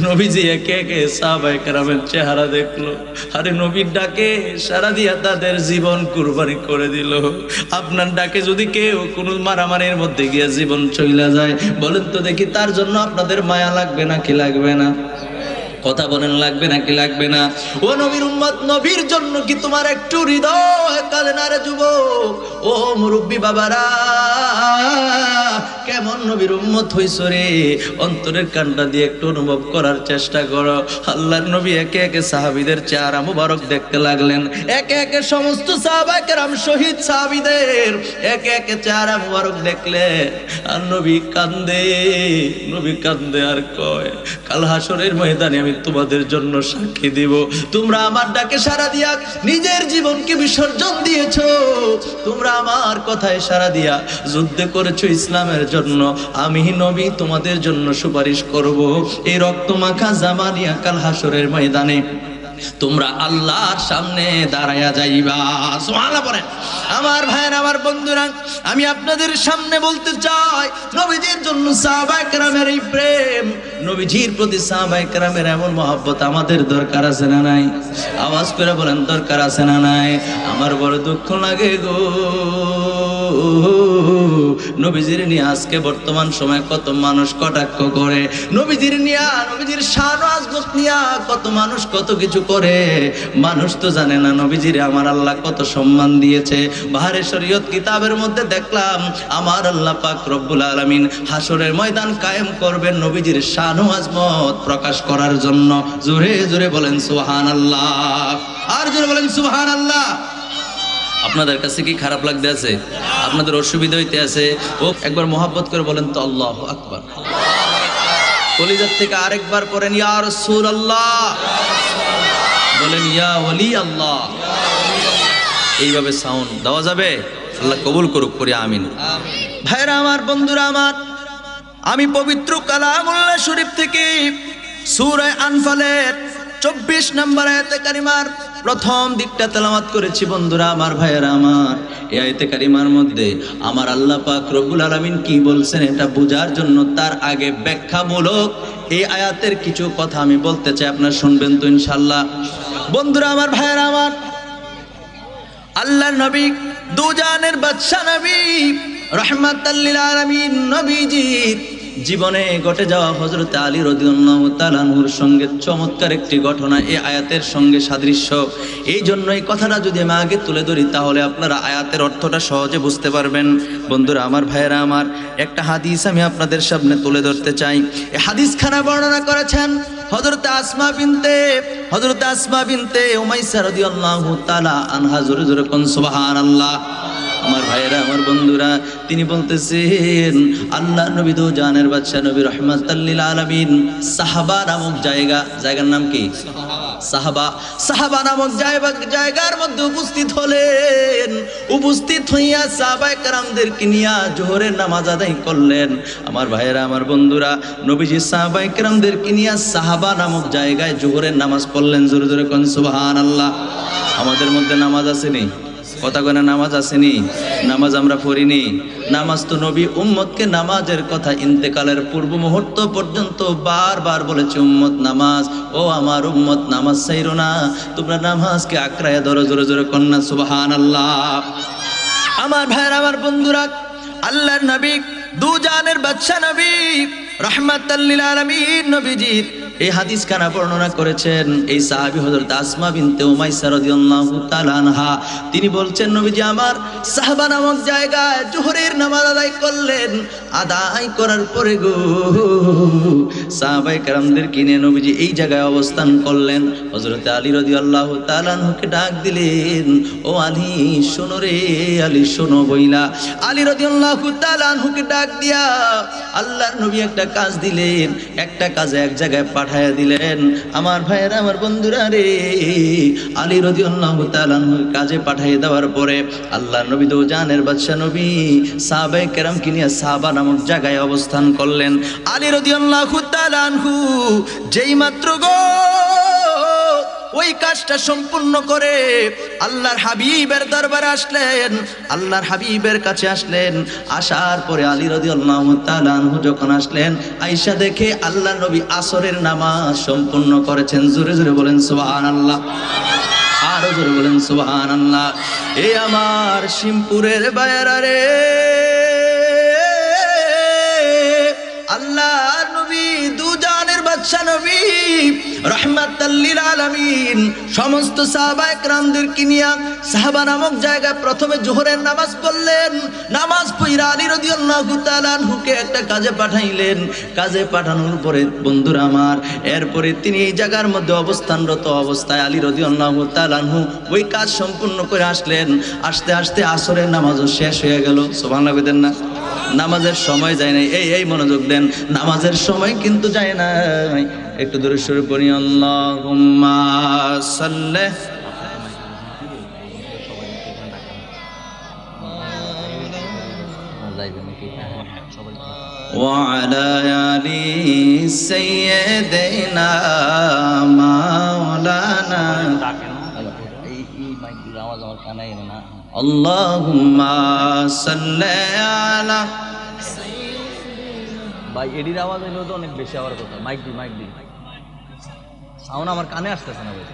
নবীজি একে একে সাহাবায়ে কেরামের চেহারা দেখলো। আরে নবীর ডাকে সারা দিয়া তাদের জীবন কুরবানি করে দিল। আপনার ডাকে যদি কেউ কোনো মারামারির মধ্যে গিয়ে জীবন চইলা যায়, বলেন তো দেখি তার জন্য আপনাদের মায়া লাগবে নাকি লাগবে না? কথা বলেন, লাগবে নাকি লাগবে না? ও নবীর উম্মত, নবীর জন্য কি তোমার একটু হৃদয় কাঁদে না রে যুবক? ও মুরব্বী বাবারা, কেমন নবীর উম্মত হইছো রে? অন্তরের কানটা দিয়ে একটু অনুভব করার চেষ্টা করো। আল্লাহর নবী একে একে সাহাবীদের চেহারা মুবারক দেখতে লাগলেন। একে একে সমস্ত সাহাবায়ে কেরাম শহীদ সাহাবীদের একে একে চেহারা মুবারক দেখলে। আর নবী কান্দে, নবী কান্দে আর কয়, কাল হাসরের ময়দানে আমি তোমাদের জন্য সাক্ষী দিব, তোমরা আমার ডাকে সাড়া দিয়া নিজের জীবনকে বিসর্জন দিয়েছো। তোমরা আমার কথায় সাড়া দিয়া যুদ্ধ করেছো ইসলামের জন্য। আমি নবী তোমাদের জন্য সুপারিশ করব। এই রক্তমাখা জামানিয়া কাল হাসরের ময়দানে তোমরা আল্লাহর সামনে দাঁড়ায়া যাইবা। সুবহানাল্লাহ বলেন। আমার ভাইয়েরা, আমার বন্ধুরা, আমি আপনাদের সামনে বলতে চাই, নবীজির জন্য সাহাবায়ে কেরামের এই প্রেম, নবীজির প্রতি সাহাবায়ে কেরামের এমন মহব্বত আমাদের দরকার আছে না নাই? আওয়াজ করে বলেন, দরকার আছে না নাই? আমার বড় দুঃখ লাগে গো, নবীজির নিয়ে আজকে বর্তমান সময় কত মানুষ কটাক্ষ করে, নবীজির নিয়ে, নবীজির শান ও আজমত নিয়ে নিয়া কত মানুষ কত কিছু করে, মানুষ তো জানে না নবীজিরে আমার আল্লাহ কত সম্মান দিয়েছে। বাহারে শরীয়ত কিতাবের মধ্যে দেখলাম আমার আল্লাহ পাক রব্বুল আলামিন হাসরের ময়দান কায়েম করবেন নবীজির শান ও আজমত প্রকাশ করার জন্য। জোরে জোরে বলেন সুবহানাল্লাহ, আর জোরে বলেন সুবহানাল্লাহ। আপনাদের কাছে কি খারাপ লাগতে আছে? আপনাদের অসুবিধা হইতে আছে? ও একবার মোহাব্বত করে বলেন তো আল্লাহু আকবার। কলিজার থেকে আরেকবার পড়েন ইয়া রাসূলুল্লাহ, বলেন ইয়া ওলি আল্লাহ। এইভাবে সাউন্ড দেওয়া যাবে? আল্লাহ কবুল করুক, করি আমিন। ভাইরা আমার, বন্ধুরা আমার, আমি পবিত্র কালামুল্লাহ শরীফ থেকে সূরা আনফালের 24 নম্বর আয়াতে কারিমার প্রথম দিকটা তেলাওয়াত করেছি। বন্ধুরা আমার, ভাইয়েরা আমার, এই আয়াতে কারিমার মধ্যে আমার আল্লাহ পাক রব্বুল আলামিন কি বলছেন এটা বোঝার জন্য তার আগে ব্যাখ্যামূলক এই আয়াতের কিছু কথা আমি বলতে চাই, আপনারা শুনবেন তো ইনশাআল্লাহ। বন্ধুরা আমার, ভাইয়েরা আমার, আল্লাহর নবী, দুজানের বাদশা নবী, রাহমাতাল লিল আলামিন নবীজির জীবনে ঘটে যাওয়া হযরত আলী রাদিয়াল্লাহু তাআলা আনহুর সঙ্গে চমৎকার একটি ঘটনা এই আয়াতের সঙ্গে সাদৃশ্য। এই জন্য এই কথাটা যদি আমি আগে তুলে ধরি তাহলে আপনারা আয়াতের অর্থটা সহজে বুঝতে পারবেন। বন্ধুরা আমার, ভাইয়েরা আমার, একটা হাদিস আমি আপনাদের সামনে তুলে ধরতে চাই। এই হাদিসখানা বর্ণনা করেছেন হযরত আসমা বিনতে উমাইসা রাদিয়াল্লাহু তাআলা আনহা। জোরে জোরে কোন সুবহানাল্লাহ। আমার ভাইয়েরা, আমার বন্ধুরা, তিনি বলতেছেন আল্লাহ নবী দো জানের বাদশা নবী রাহমাতাল লিল আলামিন সাহাবা নামক জায়গার নাম কি? সাহাবা নামক জায়গার মধ্যে উপস্থিত হলেন। উপস্থিত হইয়া সাহাবায়ে কেরামদেরকে নিয়ে জোহরের নামাজ আদায় করলেন। আমার ভাইয়েরা, আমার বন্ধুরা, নবীজি সাহাবায়ে কেরামদেরকে নিয়ে সাহাবা নামক জায়গায় জোহরের নামাজ পড়লেন। জোরে জোরে কোন সুবহানাল্লাহ। আমাদের মধ্যে নামাজ আসেনি? কথা কয় নামাজ আসেনি? নামাজ আমরা পড়িনি। নামাজ তো নবী উম্মতকে নামাজের কথা ইন্তেকালের পূর্ব মুহূর্ত পর্যন্ত বারবার বলেছে, উম্মত নামাজ, ও আমার উম্মত নামাজ ছাইরো না, তোমরা নামাজকে আঁকড়ায় ধরো। জোরে জোরে কন্যা সুবহানাল্লাহ। আমার ভাইয়েরা, আমার বন্ধুরা, আল্লাহর নবী, দুজানের বাদশা নবী, রাহমাতাল লিল আলামিন নবীজির এই হাদিস খানা বর্ণনা করেছেন এই সাহাবী হযরত আসমা বিনতে উমাইসা রাদিয়াল্লাহু তাআলা আনহা। তিনি বলছেন নবীজি আমার সাহাবা নামক জায়গায় জোহরের নামাজ আদায় করলেন। আদায় করার পরে গো সাহাবায়ে কেরামদের কিনে নবীজি এই জায়গায় অবস্থান করলেন। হযরত আলী রাদিয়াল্লাহু তাআলা আনহুকে ডাক দিলেন, ও আলী শোনো রে, আলী শোনো বইলা। আলী রাদিয়াল্লাহু তাআলা আনহুকে ডাক দিয়া আল্লাহর নবী একটা কাজ দিলেন, একটা কাজে এক জায়গায় পাঠাইয়া দিলেন। আমার ভাইয়েরা, আমার বন্ধুরা রে, আলী রাদিয়াল্লাহু তাআলা আনহুকে কাজে পাঠিয়ে দেওয়ার পরে আল্লাহর নবী দো জানের বাদশা নবী সাহাবায়ে কেরামকে নিয়ে সাহাবা নামক জায়গায় অবস্থান করলেন। আলী রাদিয়াল্লাহু তাআলা আনহু যেই মাত্র গো ওই কাজটা সম্পূর্ণ করে আল্লাহর হাবিবের দরবারে আসলেন, আল্লাহর হাবিবের কাছে আসলেন। আসার পরে আলী রাদিয়াল্লাহু তাআলা আনহু যখন আসলেন, আয়েশা দেখে আল্লাহর নবী আসরের নামাজ সম্পূর্ণ করেছেন। জোরে জোরে বলেন সুবহানাল্লাহ, আরো জোরে বলেন সুবহানাল্লাহ। এই আমার শিমপুরের বায়রা রে, আল্লাহর নবী, দুজানের বাদশা নবী, রাহমাতাল লিল আলামিন সমস্ত সাহাবায়ে কেরামদেরকে নিয়ে সাহাবা নামক জায়গায় প্রথমে জোহরের নামাজ পড়লেন। নামাজ পড়া আলী রাদিয়াল্লাহু তাআলা আনহুকে একটা কাজে পাঠাইলেন। কাজে পাঠানোর পরে বন্ধুরা আমার, এরপরে তিনি এই জায়গার মধ্যে অবস্থানরত অবস্থায় আলী রাদিয়াল্লাহু তাআলা আনহু ওই কাজ সম্পূর্ণ করে আসলেন। আস্তে আস্তে আসরের নামাজও শেষ হয়ে গেল। সুবহানাল্লাহ বলেন না? নামাজের সময় যায় নাই। এই মনোযোগ দেন, নামাজের সময় কিন্তু যায় নাই। একটু দূরে সরে পড়ি, আল্লাহুম্মা সাল্লি ওয়া আলা আলি সাইয়্যিদিনা মাওলানা। আল্লাহুম্মা সাল্লি আলা। ভাই এডির আওয়াজ হইলো তো অনেক বেশি হওয়ার কথা। মাইক দি সাউন্ড আমার কানে আসতেছে না ভাই।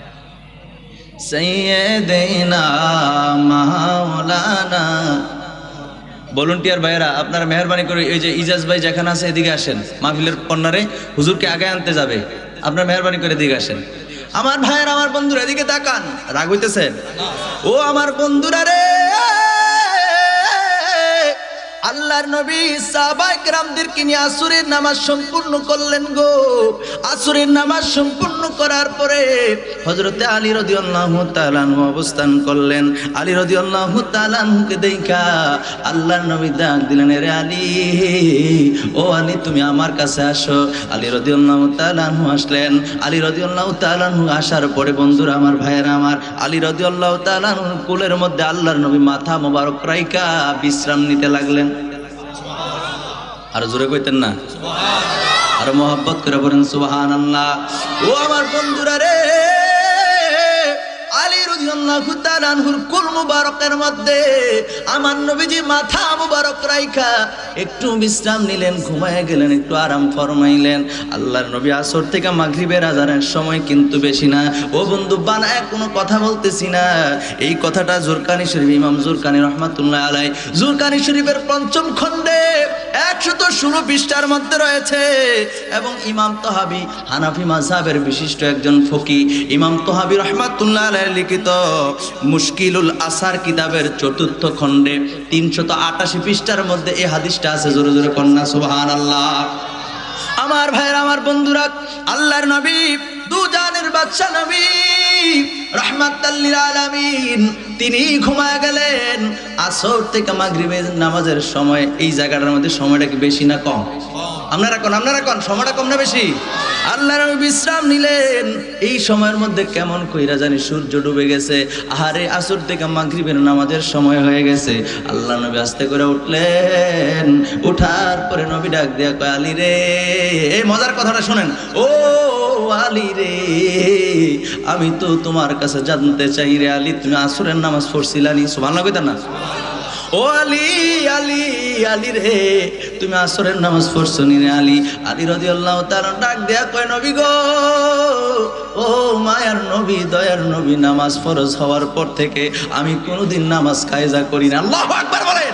সাইয়্যিদিনা মাওলানা। ভলান্টিয়ার ভাইরা আপনারা মেহরবানি করে এই যে ইজাজ ভাই যেখানে আছে এদিকে আসেন। মাহফিলের কর্নারে হুজুরকে আগে আনতে যাবে। আপনার মেহরবানি করে দিকে আসেন। আমার ভাইয়ের, আমার বন্ধুরা এদিকে তাকান। রাগ হইতেছেন? ও আমার বন্ধুরা রে, আল্লাহর নবী সাহাবায়ে কেরামদেরকে নিয়ে আসরের নামাজ সম্পূর্ণ করলেন গো। আসরের নামাজ সম্পূর্ণ করার পরে হযরতে আলী রাদিয়াল্লাহু তাআলা আনহু অবস্থান করলেন। আলী রাদিয়াল্লাহু তাআলা আনহুকে দেখা আল্লাহর নবী ডাক দিলেন, রে আলী, ও আলী তুমি আমার কাছে আসো। আলী রাদিয়াল্লাহু তাআলা আনহু আসলেন। আলী রাদিয়াল্লাহু তাআলা আনহু আসার পরে বন্ধুরা আমার, ভাইয়েরা আমার, আলী রাদিয়াল্লাহু তাআলা আনহুর কোলের মধ্যে আল্লাহর নবী মাথা মোবারক রাইখা বিশ্রাম নিতে লাগলেন। আর জোরে কইতেন না? আর মোহাব্বত করে বলেন সুবহানাল্লাহ। ও আমার বন্ধুরা রে, আলী রাদিয়াল্লাহু তাআলা আনহুর কুল মুবারকের মধ্যে আমার নবীজি মাথা মুবারক রাইখা একটু বিশ্রাম নিলেন, ঘুমায় গেলেন, একটু আরাম ফরমাইলেন। আল্লাহর নবী আসর থেকে মাগরিবের আজানের সময় কিন্তু বেশি না। ও বন্ধু, বানায় কোনো কথা বলতেছি না। এই কথাটা জুরকানি শরীফ, ইমাম জুরকানি রহমাতুল্লাহ আলাইহি জুরকানি শরীফের ৫ম খণ্ডে ১১৬ পৃষ্ঠার মধ্যে রয়েছে। এবং ইমাম তহাবি, হানাফি মাযহাবের বিশিষ্ট একজন ফকি, ইমাম তহাবি রহমাতুল্লাহ আলাইহি লিখিত মুশকিলুল আসার কিতাবের ৪র্থ খণ্ডে ৩৮৮ পৃষ্ঠার মধ্যে এই হাদিসটা আছে। জোরে জোরে কন্যা সুবহানাল্লাহ। আমার ভাইরা, আমার বন্ধুরা, আল্লাহর নবী, দু জানের বাদশা নবী রাহমাতাল লিল আলামিন, তিনি ঘুমায় গেলেন। আসর থেকে মাগরিবের নামাজের সময় এই জায়গাটার মধ্যে সময়টা কি বেশি না কম? আপনারা কোন সময়টা কম না বেশি? আল্লাহর নবী বিশ্রাম নিলেন। এই সময়ের মধ্যে কেমন কইরা জানি সূর্য ডুবে গেছে। আহারে, আসর থেকে মাগরিবের নামাজের সময় হয়ে গেছে। আল্লাহ নবী আস্তে করে উঠলেন। উঠার পরে নবী ডাক দিয়া কয়, আলী রে, এই মজার কথাটা শোনেন। ও আলী রে, আমি তো তোমার কাছে জানতে চাই রে আলী, তুমি আসরের নামাজ পড়ছিলানি? সুবহানাল্লাহ কইতা না? ও আলী, আলী, আলী রে, তুমি আসরের নামাজ পড়ছো নি রে আলী? আলী রাদিয়াল্লাহু তাআলা ডাক দেয়া কয়, নবী গো, ও মায়ার নবী, দয়ার নবী, নামাজ ফরজ হওয়ার পর থেকে আমি কোনোদিন নামাজ কায়জা করি না। আল্লাহু আকবার বলেন।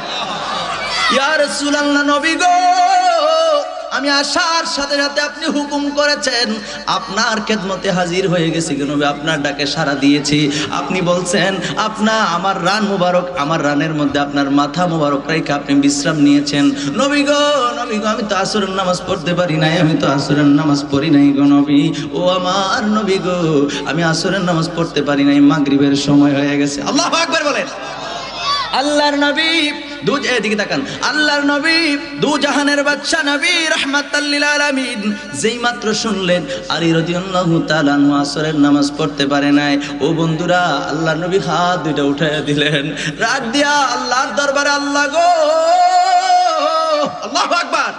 ইয়া রাসূলুল্লাহ, নবী গো, আমি আসার সাথে সাথে আপনি হুকুম করেছেন, আপনার খেদমতে হাজির হয়ে গেছি নবী, আপনার ডাকে সাড়া দিয়েছি। আপনি বলছেন আমার রান মুবারক, আমার রানের মধ্যে আপনার মাথা মুবারক রেখে আপনি বিশ্রাম নিয়েছেন। নবী গো, নবী গো, আমি তো আসরের নামাজ পড়তে পারি নাই, আমি তো আসরের নামাজ পড়ি নাই গো নবী। ও আমার নবী গো, আমি আসরের নামাজ পড়তে পারি নাই, মাগরিবের সময় হয়ে গেছে। আল্লাহু আকবার বলেন। আল্লাহর নবী, এদিকে তাকান, আল্লাহর নবী, দু জাহানের বাদশা নবী রাহমাতাল লিল আলামিন যেই মাত্র শুনলেন আলী রাদিয়াল্লাহু তাআলা আনহু আসরের নামাজ পড়তে পারে নাই, ও বন্ধুরা, আল্লাহর নবী হাত দুইটা উঠাইয়া দিলেন, রাগ দিয়া আল্লাহর দরবারে, আল্লাহ গো, আল্লাহু আকবার।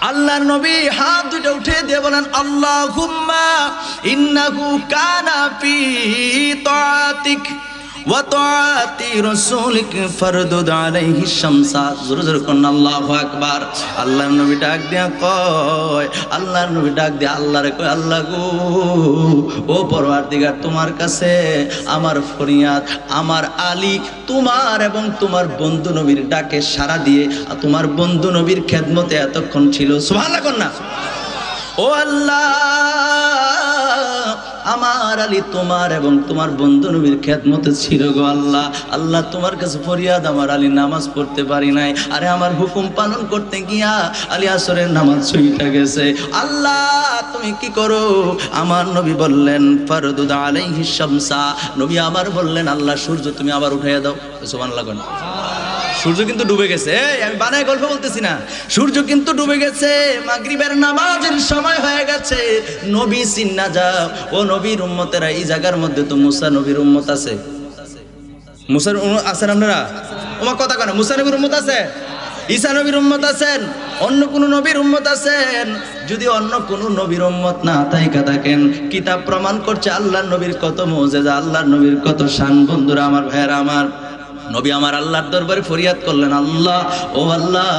আল্লাহর নবী হাত দুইটা উঠিয়ে দিয়ে বলেন, আল্লাহুম্মা ইন্নাহু কানা ফি তাআতিক ওয়া তাআতি রাসূলিক ফারদুদ আলাইহি শামসা। জোরে জোরে কোন আল্লাহু আকবার। আল্লাহর নবী ডাক দিয়া কয়, আল্লাহর নবী ডাক দিয়া আল্লাহরে কয়, আল্লাহ গো, ও পরওয়ারদিগার, তোমার কাছে আমার ফরিয়াদ, আমার আলী তোমার এবং তোমার বন্ধু নবীর ডাকে সাড়া দিয়ে তোমার বন্ধু নবীর খেদমতে এতক্ষণ ছিল। সুবহানাল্লাহ কন্যা। ও আল্লাহ, আমার আলী তোমার এবং তোমার বন্ধু নবীর খেদমতে ছিল গো আল্লাহ। আল্লাহ তোমার কাছে ফরিয়াদ, আমার আলী নামাজ পড়তে পারি নাই। আরে আমার হুকুম পালন করতে গিয়া আলী আসরের নামাজ ছুঁইটা গেছে। আল্লাহ তুমি কি করো? আমার নবী বললেন, ফারদুদ আলাইহি শামসা। নবী আবার বললেন, আল্লাহ সূর্য তুমি আবার উঠাইয়া দাও। সুবহানাল্লাহ। সূর্য কিন্তু ডুবে গেছে, আমি বানায় গল্প বলতেছি না, সূর্য কিন্তু ডুবে গেছে, মাগরিবের নামাজের সময় হয়ে গেছে। নবী চিন্না যাও, ও নবীর উম্মতেরা, এই জায়গার মধ্যে তো মুসা নবীর উম্মত আছে। মুসার আছেন আপনারা? আমার কথা কেন? মুসা নবীর উম্মত আছে, ঈসা নবীর উম্মত আছেন, অন্য কোন নবীর উম্মত আছেন। যদি অন্য কোন নবীর উম্মত না থাকেন, কিতাব প্রমাণ করছে আল্লাহর নবীর কত মুজিজা, আল্লাহর নবীর কত শান। বন্ধুরা আমার, ভাইয়েরা আমার, নবী আমার আল্লাহর দরবারে ফরিয়াদ করলেন, আল্লাহ, ও আল্লাহ,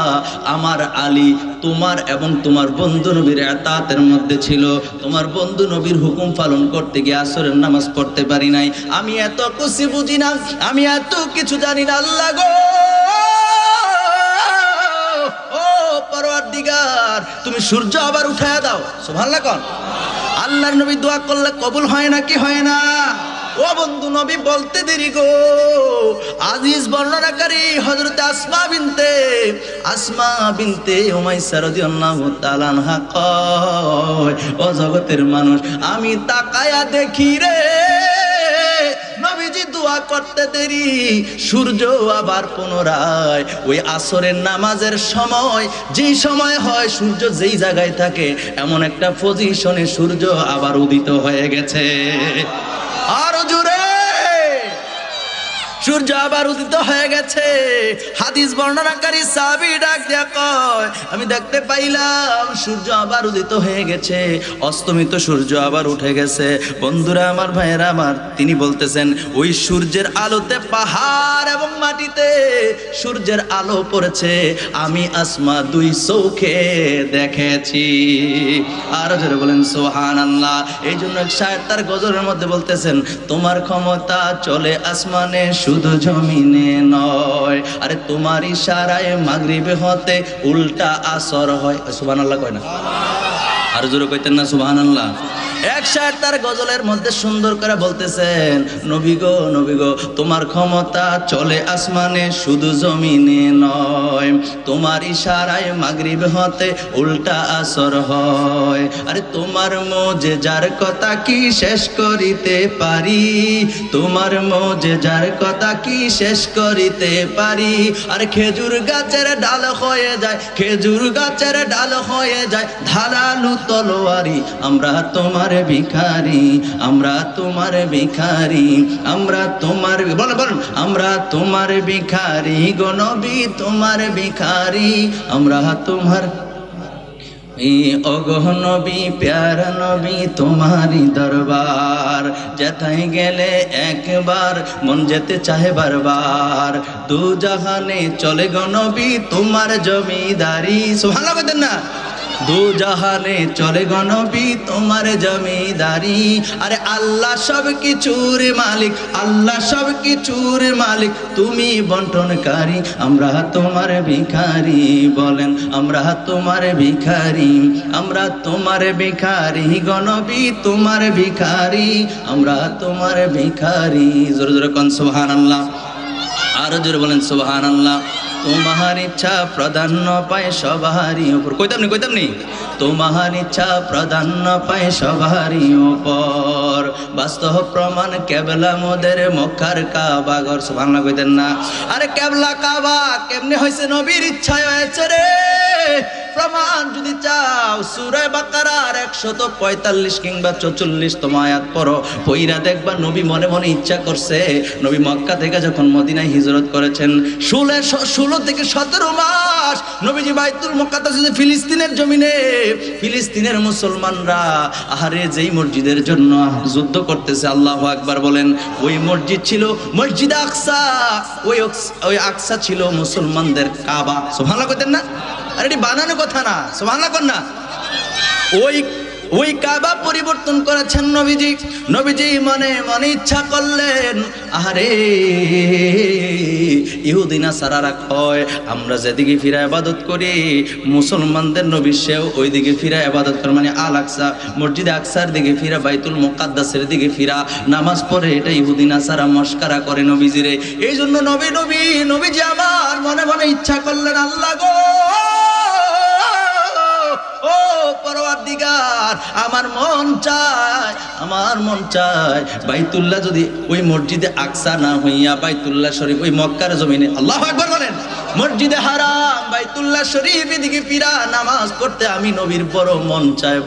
আমার আলী তোমার এবং তোমার বন্ধু নবীর এতাতের মধ্যে ছিল, তোমার বন্ধু নবীর হুকুম পালন করতে গিয়ে আসরের নামাজ পড়তে পারি নাই। আমি এত কিছু বুঝি না, আমি এত কিছু জানি না, আল্লাহ গো, ও পরওয়ারদিগার পরওয়ারদিগার তুমি সূর্য আবার উঠায়া দাও, সুবহানাল্লাহ কোন। আল্লাহর নবী দোয়া করলে কবুল হয় না কি হয় না? ও বন্ধু, নবী বলতে দেরি গো। আজিজ বর্ণনাকারী হযরত আসমা বিনতে উমাইসা রাদিয়াল্লাহু তাআলা আনহা কয়, ও জগতের মানুষ, আমি তাকায়া দেখি রে নবীজি দোয়া করতে দেরি, সূর্য আবার পুনরায় ওই আসরের নামাজের সময়, যেই সময় হয় সূর্য যেই জায়গায় থাকে এমন একটা পজিশনে সূর্য আবার উদিত হয়ে গেছে। আরো জোরে, সূর্য আবার উদিত হয়ে গেছে। হাদিস বর্ণনাকারী সাহাবী ডাক দিয়া কয়, আমি দেখতে পাইলাম সূর্য আবার উদিত হয়ে গেছে, অস্তমিত সূর্য আবার উঠে গেছে। বন্ধুরা আমার, ভাইয়েরা আমার, তিনি বলতেছেন ওই সূর্যের আলোতে পাহাড় এবং মাটিতে সূর্যের আলো পড়েছে, আমি আসমা দুই চোখে দেখেছি। আর যারা বলেন সুবহানাল্লাহ। এই জন্য শায়ের তার গজলের মধ্যে বলতেছেন, তোমার ক্ষমতা চলে আসমানে শুধু জমিনে নয়, আরে তোমার ইশারায় মাগরিবে হতে উল্টা আসর হয়। সুবহানাল্লাহ কয় না? আর জোরে কইতেন না সুবহানাল্লাহ? এক শায়ের তার গজলের মধ্যে সুন্দর করে বলতেছেন, নবী গো, নবী গো, তোমার ক্ষমতা চলে আসমানে শুধু জমিনে নয়, তোমার ইশারায় মাগরিব হতে উল্টা আসর হয়, আরে তোমার মুজিজার কথা কি শেষ করিতে পারি, তোমার মুজিজার কথা কি শেষ করিতে পারি, আর খেজুর গাছের ডাল হয়ে যায়, খেজুর গাছের ডাল হয়ে যায় ধারালো তলোয়ারি, আমরা তোমার ভিখারি, আমরা তোমার ভিখারি, আমরা তোমার, বলেন আমরা তোমার ভিখারি গো নবী, তোমার ভিখারি, আমরা তোমার ওগো নবী, প্যারা নবী, তোমারই দরবার, যেথায় গেলে একবার মন যেতে চাহে বারবার, দু জাহানে চলে গো নবী তোমার জমিদারি। সুবহানাল্লাহ বলেন না? দু জাহানে চলে গো নবী তোমার জমিদারি, আরে আল্লাহ সব কিছুর মালিক, আল্লাহ সব কিছুর মালিক, তুমি বন্টনকারী, আমরা তোমার ভিখারি, বলেন আমরা তোমার ভিখারি, আমরা তোমার ভিখারি গো নবী, তোমার ভিখারি, আমরা তোমার ভিখারি। জোরে জোরে কোন সুবহানাল্লাহ, আরো জোরে বলেন সুবহানাল্লাহ। তোমার ইচ্ছা প্রাধান্য পায় সবারই উপর, কইতাম নি, তোমার ইচ্ছা প্রাধান্য পায় সবারই উপর, বাস্তব প্রমাণ কেবলা মোদের মক্কার কাবা ঘর। সুবহানাল্লাহ কইতেন না? আরে কেবলা কাবা কেমনে হয়েছে? নবীর ইচ্ছায় হয়েছে রে। প্রমাণ যদি চাও সূরা বাকারার 145 কিংবা 44তম আয়াত পড়ো, পইরা দেখবা নবী মনে মনে ইচ্ছা করছে, নবী মক্কা থেকে যখন মদিনায় হিজরত করেছেন 16 থেকে 17 মাস নবীজি বাইতুল মুকাদ্দাসে ফিলিস্তিনের জমিনে, ফিলিস্তিনের মুসলমানরা আহারে যেই মসজিদের জন্য যুদ্ধ করতেছে, আল্লাহু আকবার বলেন, ওই মসজিদ ছিল মসজিদে আকসা, ওই আকসা ছিল মুসলমানদের কাবা। সুবহানাল্লাহ কইতেন না? আরে এটি বানানো কথা না, সুবহানাল্লাহ কোন না? ওই কাবা পরিবর্তন করেছেন নবীজি। নবীজি মনে মনে ইচ্ছা করলেন, আরে ইহুদি নাসারারা কয় আমরা যেদিকে ফিরে ইবাদত করি, মুসলমানদের নবী সেও ওই দিকে ফিরে ইবাদত করে, মানে আল আকসা, মসজিদে আকসার দিকে ফিরা, বাইতুল মুকাদ্দাসের দিকে ফিরা, নামাজ পড়ে, এটা ইহুদি নাসারা মস্কারা করে নবীজিরে। এই জন্য নবীজি আমার মনে মনে ইচ্ছা করলেন, আল্লাহ গো, ও পরওয়ারদিগার, আমার মন চায় বাইতুল্লাহ যদি ওই মসজিদে আকসা না হইয়া বাইতুল্লাহ শরীফ ওই মক্কার জমিনে, আল্লাহু আকবার বলেন, মসজিদে হারাম বাইতুল্লাহ শরীফ এদিকে ফিরা নামাজ পড়তে আমি নবীর বড় মন চায়।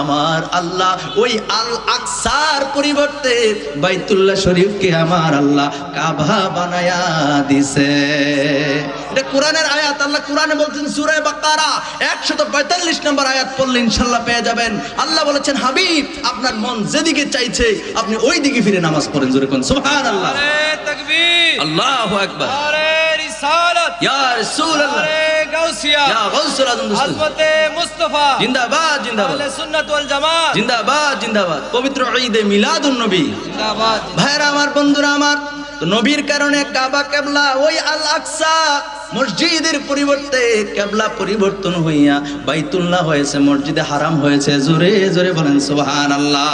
আমার আল্লাহ ওই আল আকসার পরিবর্তে বাইতুল্লাহ শরীফকে আমার আল্লাহ কাবা বানায়া দিছে। এটা কোরআনের আয়াত, আল্লাহ কোরআনে বলছেন সূরা বাকারা 145 নম্বর আয়াত পড়লে ইনশাআল্লাহ পেয়ে যাবেন। আল্লাহ বলেছেন, হাবিব আপনার মন যেদিকে চাইছে আপনি ওই দিকে ফিরে নামাজ পড়েন। জোরে কোন সুবহানাল্লাহ, নারে তাকবীর, আল্লাহু আকবার, নারে রিসালাত, ইয়া রাসূলুল্লাহ, নারে গাউসিয়া, ইয়া গাউসুল আযম, হযরতে মুস্তাফা জিন্দাবাদ, জিন্দাবাদ, আহলে সুন্নাত ওয়াল জামাত জিন্দাবাদ, জিন্দাবাদ, পবিত্র ঈদে মিলাদুন নবী জিন্দাবাদ। ভাইরা আমার, বন্ধুরা আমার, তো নবীর কারণে কাবা কিবলা ওই আল আকসা মসজিদের পরিবর্তে কিবলা পরিবর্তন হইয়া বাইতুল্লাহ হয়েছে, মসজিদে হারাম হয়েছে। জোরে জোরে বলেন সুবহানাল্লাহ।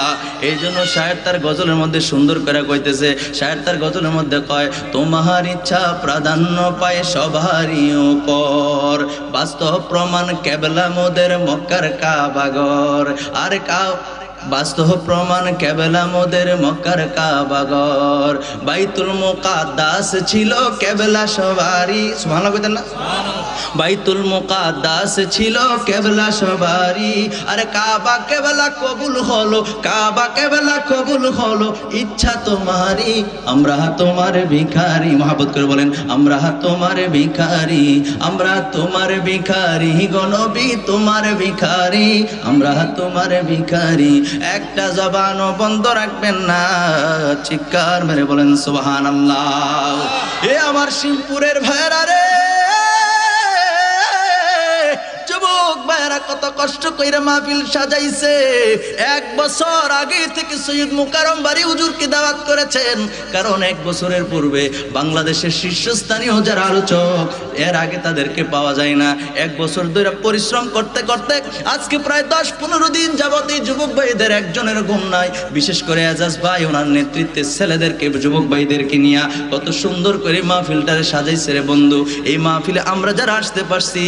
এই জন্য শায়ের তার গজলের মধ্যে সুন্দর করে কইতেছে, শায়ের তার গজলের মধ্যে কয়, তোমার ইচ্ছা প্রাধান্য পায় সবারই উপর, বাস্তব প্রমাণ কিবলা মোদের মক্কার কাবাগর। আর বাস্তব প্রমাণ কিবলা মোদের মক্কার কাবাগর। বাইতুল মুকাদ্দাস ছিল কিবলা সবারই, সুবহানাল্লাহ কইতেন না? বাইতুল মুকাদ্দাস ছিল কিবলা সবারই। আরে কাবা কিবলা কবুল হলো, কাবা কিবলা কবুল হলো, ইচ্ছা তোমারই, আমরা তোমার ভিখারি। মহব্বত করে বলেন, আমরা তোমার ভিখারি, আমরা তোমার ভিখারি, গো নবী তোমার ভিখারি, আমরা তোমার ভিখারি। একটা জবানও বন্ধ রাখবেন না, চিৎকার মেরে বলেন সুবহানাল্লাহ। এ আমার শিবপুরের ভাইরা রে, যুবক ভাইরা কত কষ্ট কইরা মাহফিল সাজাইছে। 1 বছর আগে থেকে সৈয়দ মুকাররম বাড়ি হুজুরকে দাওয়াত করেছেন, কারণ 1 বছরের পূর্বে বাংলাদেশের শীর্ষস্থানীয় যারা আলোচক, এর আগে তাদেরকে পাওয়া যায় না। 1 বছর ধরে পরিশ্রম করতে করতে আজকে প্রায় 10-15 দিন যাবত এই যুবক ভাইদের একজনের ঘুম নাই। বিশেষ করে এজাজ ভাই ওনার নেতৃত্বে ছেলেদেরকে, যুবক ভাইদেরকে নিয়ে কত সুন্দর করে মাহফিলটারে সাজাইছে রে বন্ধু। এই মাহফিলে আমরা যারা আসতে পারছি,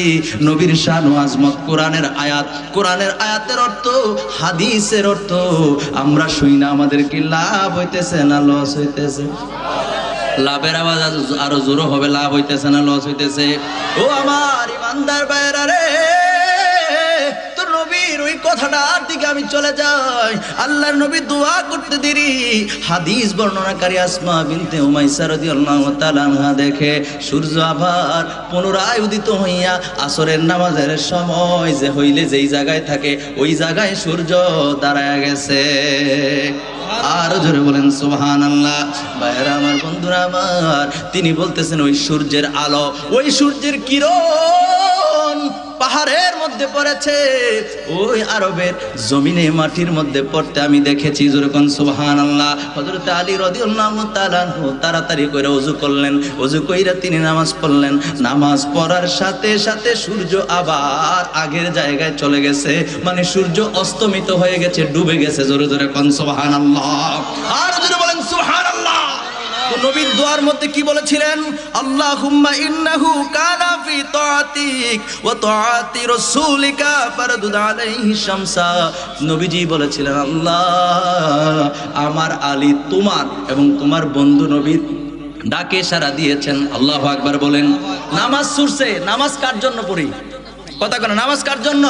নবীর শান ও আজমত, কোরআনের আয়াত, কোরআনের আয়াতের অর্থ, হাদিসের অর্থ আমরা শুই না, আমাদের কি লাভ হইতেছে না লস হইতেছে? লাভের আওয়াজ আরো জোর হবে, লাভ হইতেছে না লস হইতেছে? ও আমার ইমানদার ভাইরা রে, তো নবীর ওই কথাটার দিকে আমি চলে যাই। আল্লাহর নবী দোয়া করতে দেরি, হাদিস বর্ণনাকারী আসমা বিনতে উমাইসা রাদিয়াল্লাহু তাআলা আনহা দেখে সূর্য আবার পুনরায় উদিত হইয়া আসরের নামাজের সময় যে হইলে যেই জায়গায় থাকে ওই জায়গায় সূর্য দাঁড়ায় গেছে। আর জোরে বলেন সুবহানাল্লাহ। ভাইরা আমার, বন্ধুরা আমার, তিনি বলতেছেন ওই সূর্যের আলো, ওই সূর্যের কিরণ পাহাড়ের মধ্যে পড়েছে, ওই আরবের জমিনে মাটির মধ্যে পড়তে আমি দেখেছি। যেরকম সুবহানাল্লাহ। হযরত আলী রাদিয়াল্লাহু তাআলা আনহু তাড়াতাড়ি করে ওযু করলেন, ওযু কইরা তিনি নামাজ পড়লেন। নামাজ পড়ার সাথে সাথে সূর্য আবার আগের জায়গায় চলে গেছে, মানে সূর্য অস্তমিত হয়ে গেছে, ডুবে গেছে। জোরে জোরে কোন সুবহানাল্লাহ। আর জোরে বলেন সুবহানাল্লাহ। নবীর দোয়ার মধ্যে কি বলেছিলেন? আল্লাহুম্মা ইন্নাহু কানা ফি তাআতিক ওয়া তাআতি রাসূলিকা ফারদুদ আলাইহি শামসা। নবীজি বলেছিলেন, আল্লাহ আমার আলী তোমার এবং তোমার বন্ধু নবীর ডাকে সাড়া দিয়েছেন। আল্লাহু আকবার বলেন। নামাজ ছুটছে, নামাজ কার জন্য পড়ি? কথা কেন? নামাজ কার জন্য?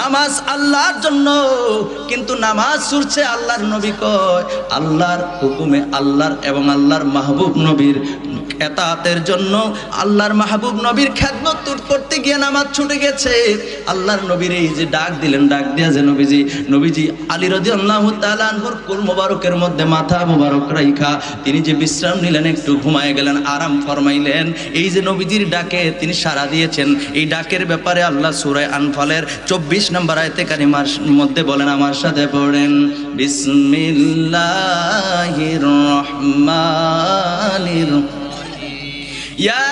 নামাজ আল্লাহর জন্য, কিন্তু নামাজ ছুটছে আল্লাহর নবী কয় আল্লাহর হুকুমে, আল্লাহর এবং আল্লাহর মাহবুব নবীর এতাতের জন্য, আল্লাহর মাহবুব নবীর খেদমত করতে গিয়ে নামাজ ছুটে গেছে। আল্লাহর নবীর এই যে ডাক দিলেন, ডাক দিয়া যে নবীজি আলী রাদিয়াল্লাহু তাআলা আনহুর কুল মোবারকের মধ্যে মাথা মোবারক রাইখা তিনি যে বিশ্রাম নিলেন, একটু ঘুমায় গেলেন, আরাম ফরমাইলেন। এই যে নবীজির ডাকে তিনি সাড়া দিয়েছেন, এই ডাকের ব্যাপারে আল্লাহ সূরা আনফালের 24 নম্বর আয়াতে কারিমার মধ্যে বলেন, আমার সাথে পড়েন, বিসমিল্লাহির রহমানির ইয়া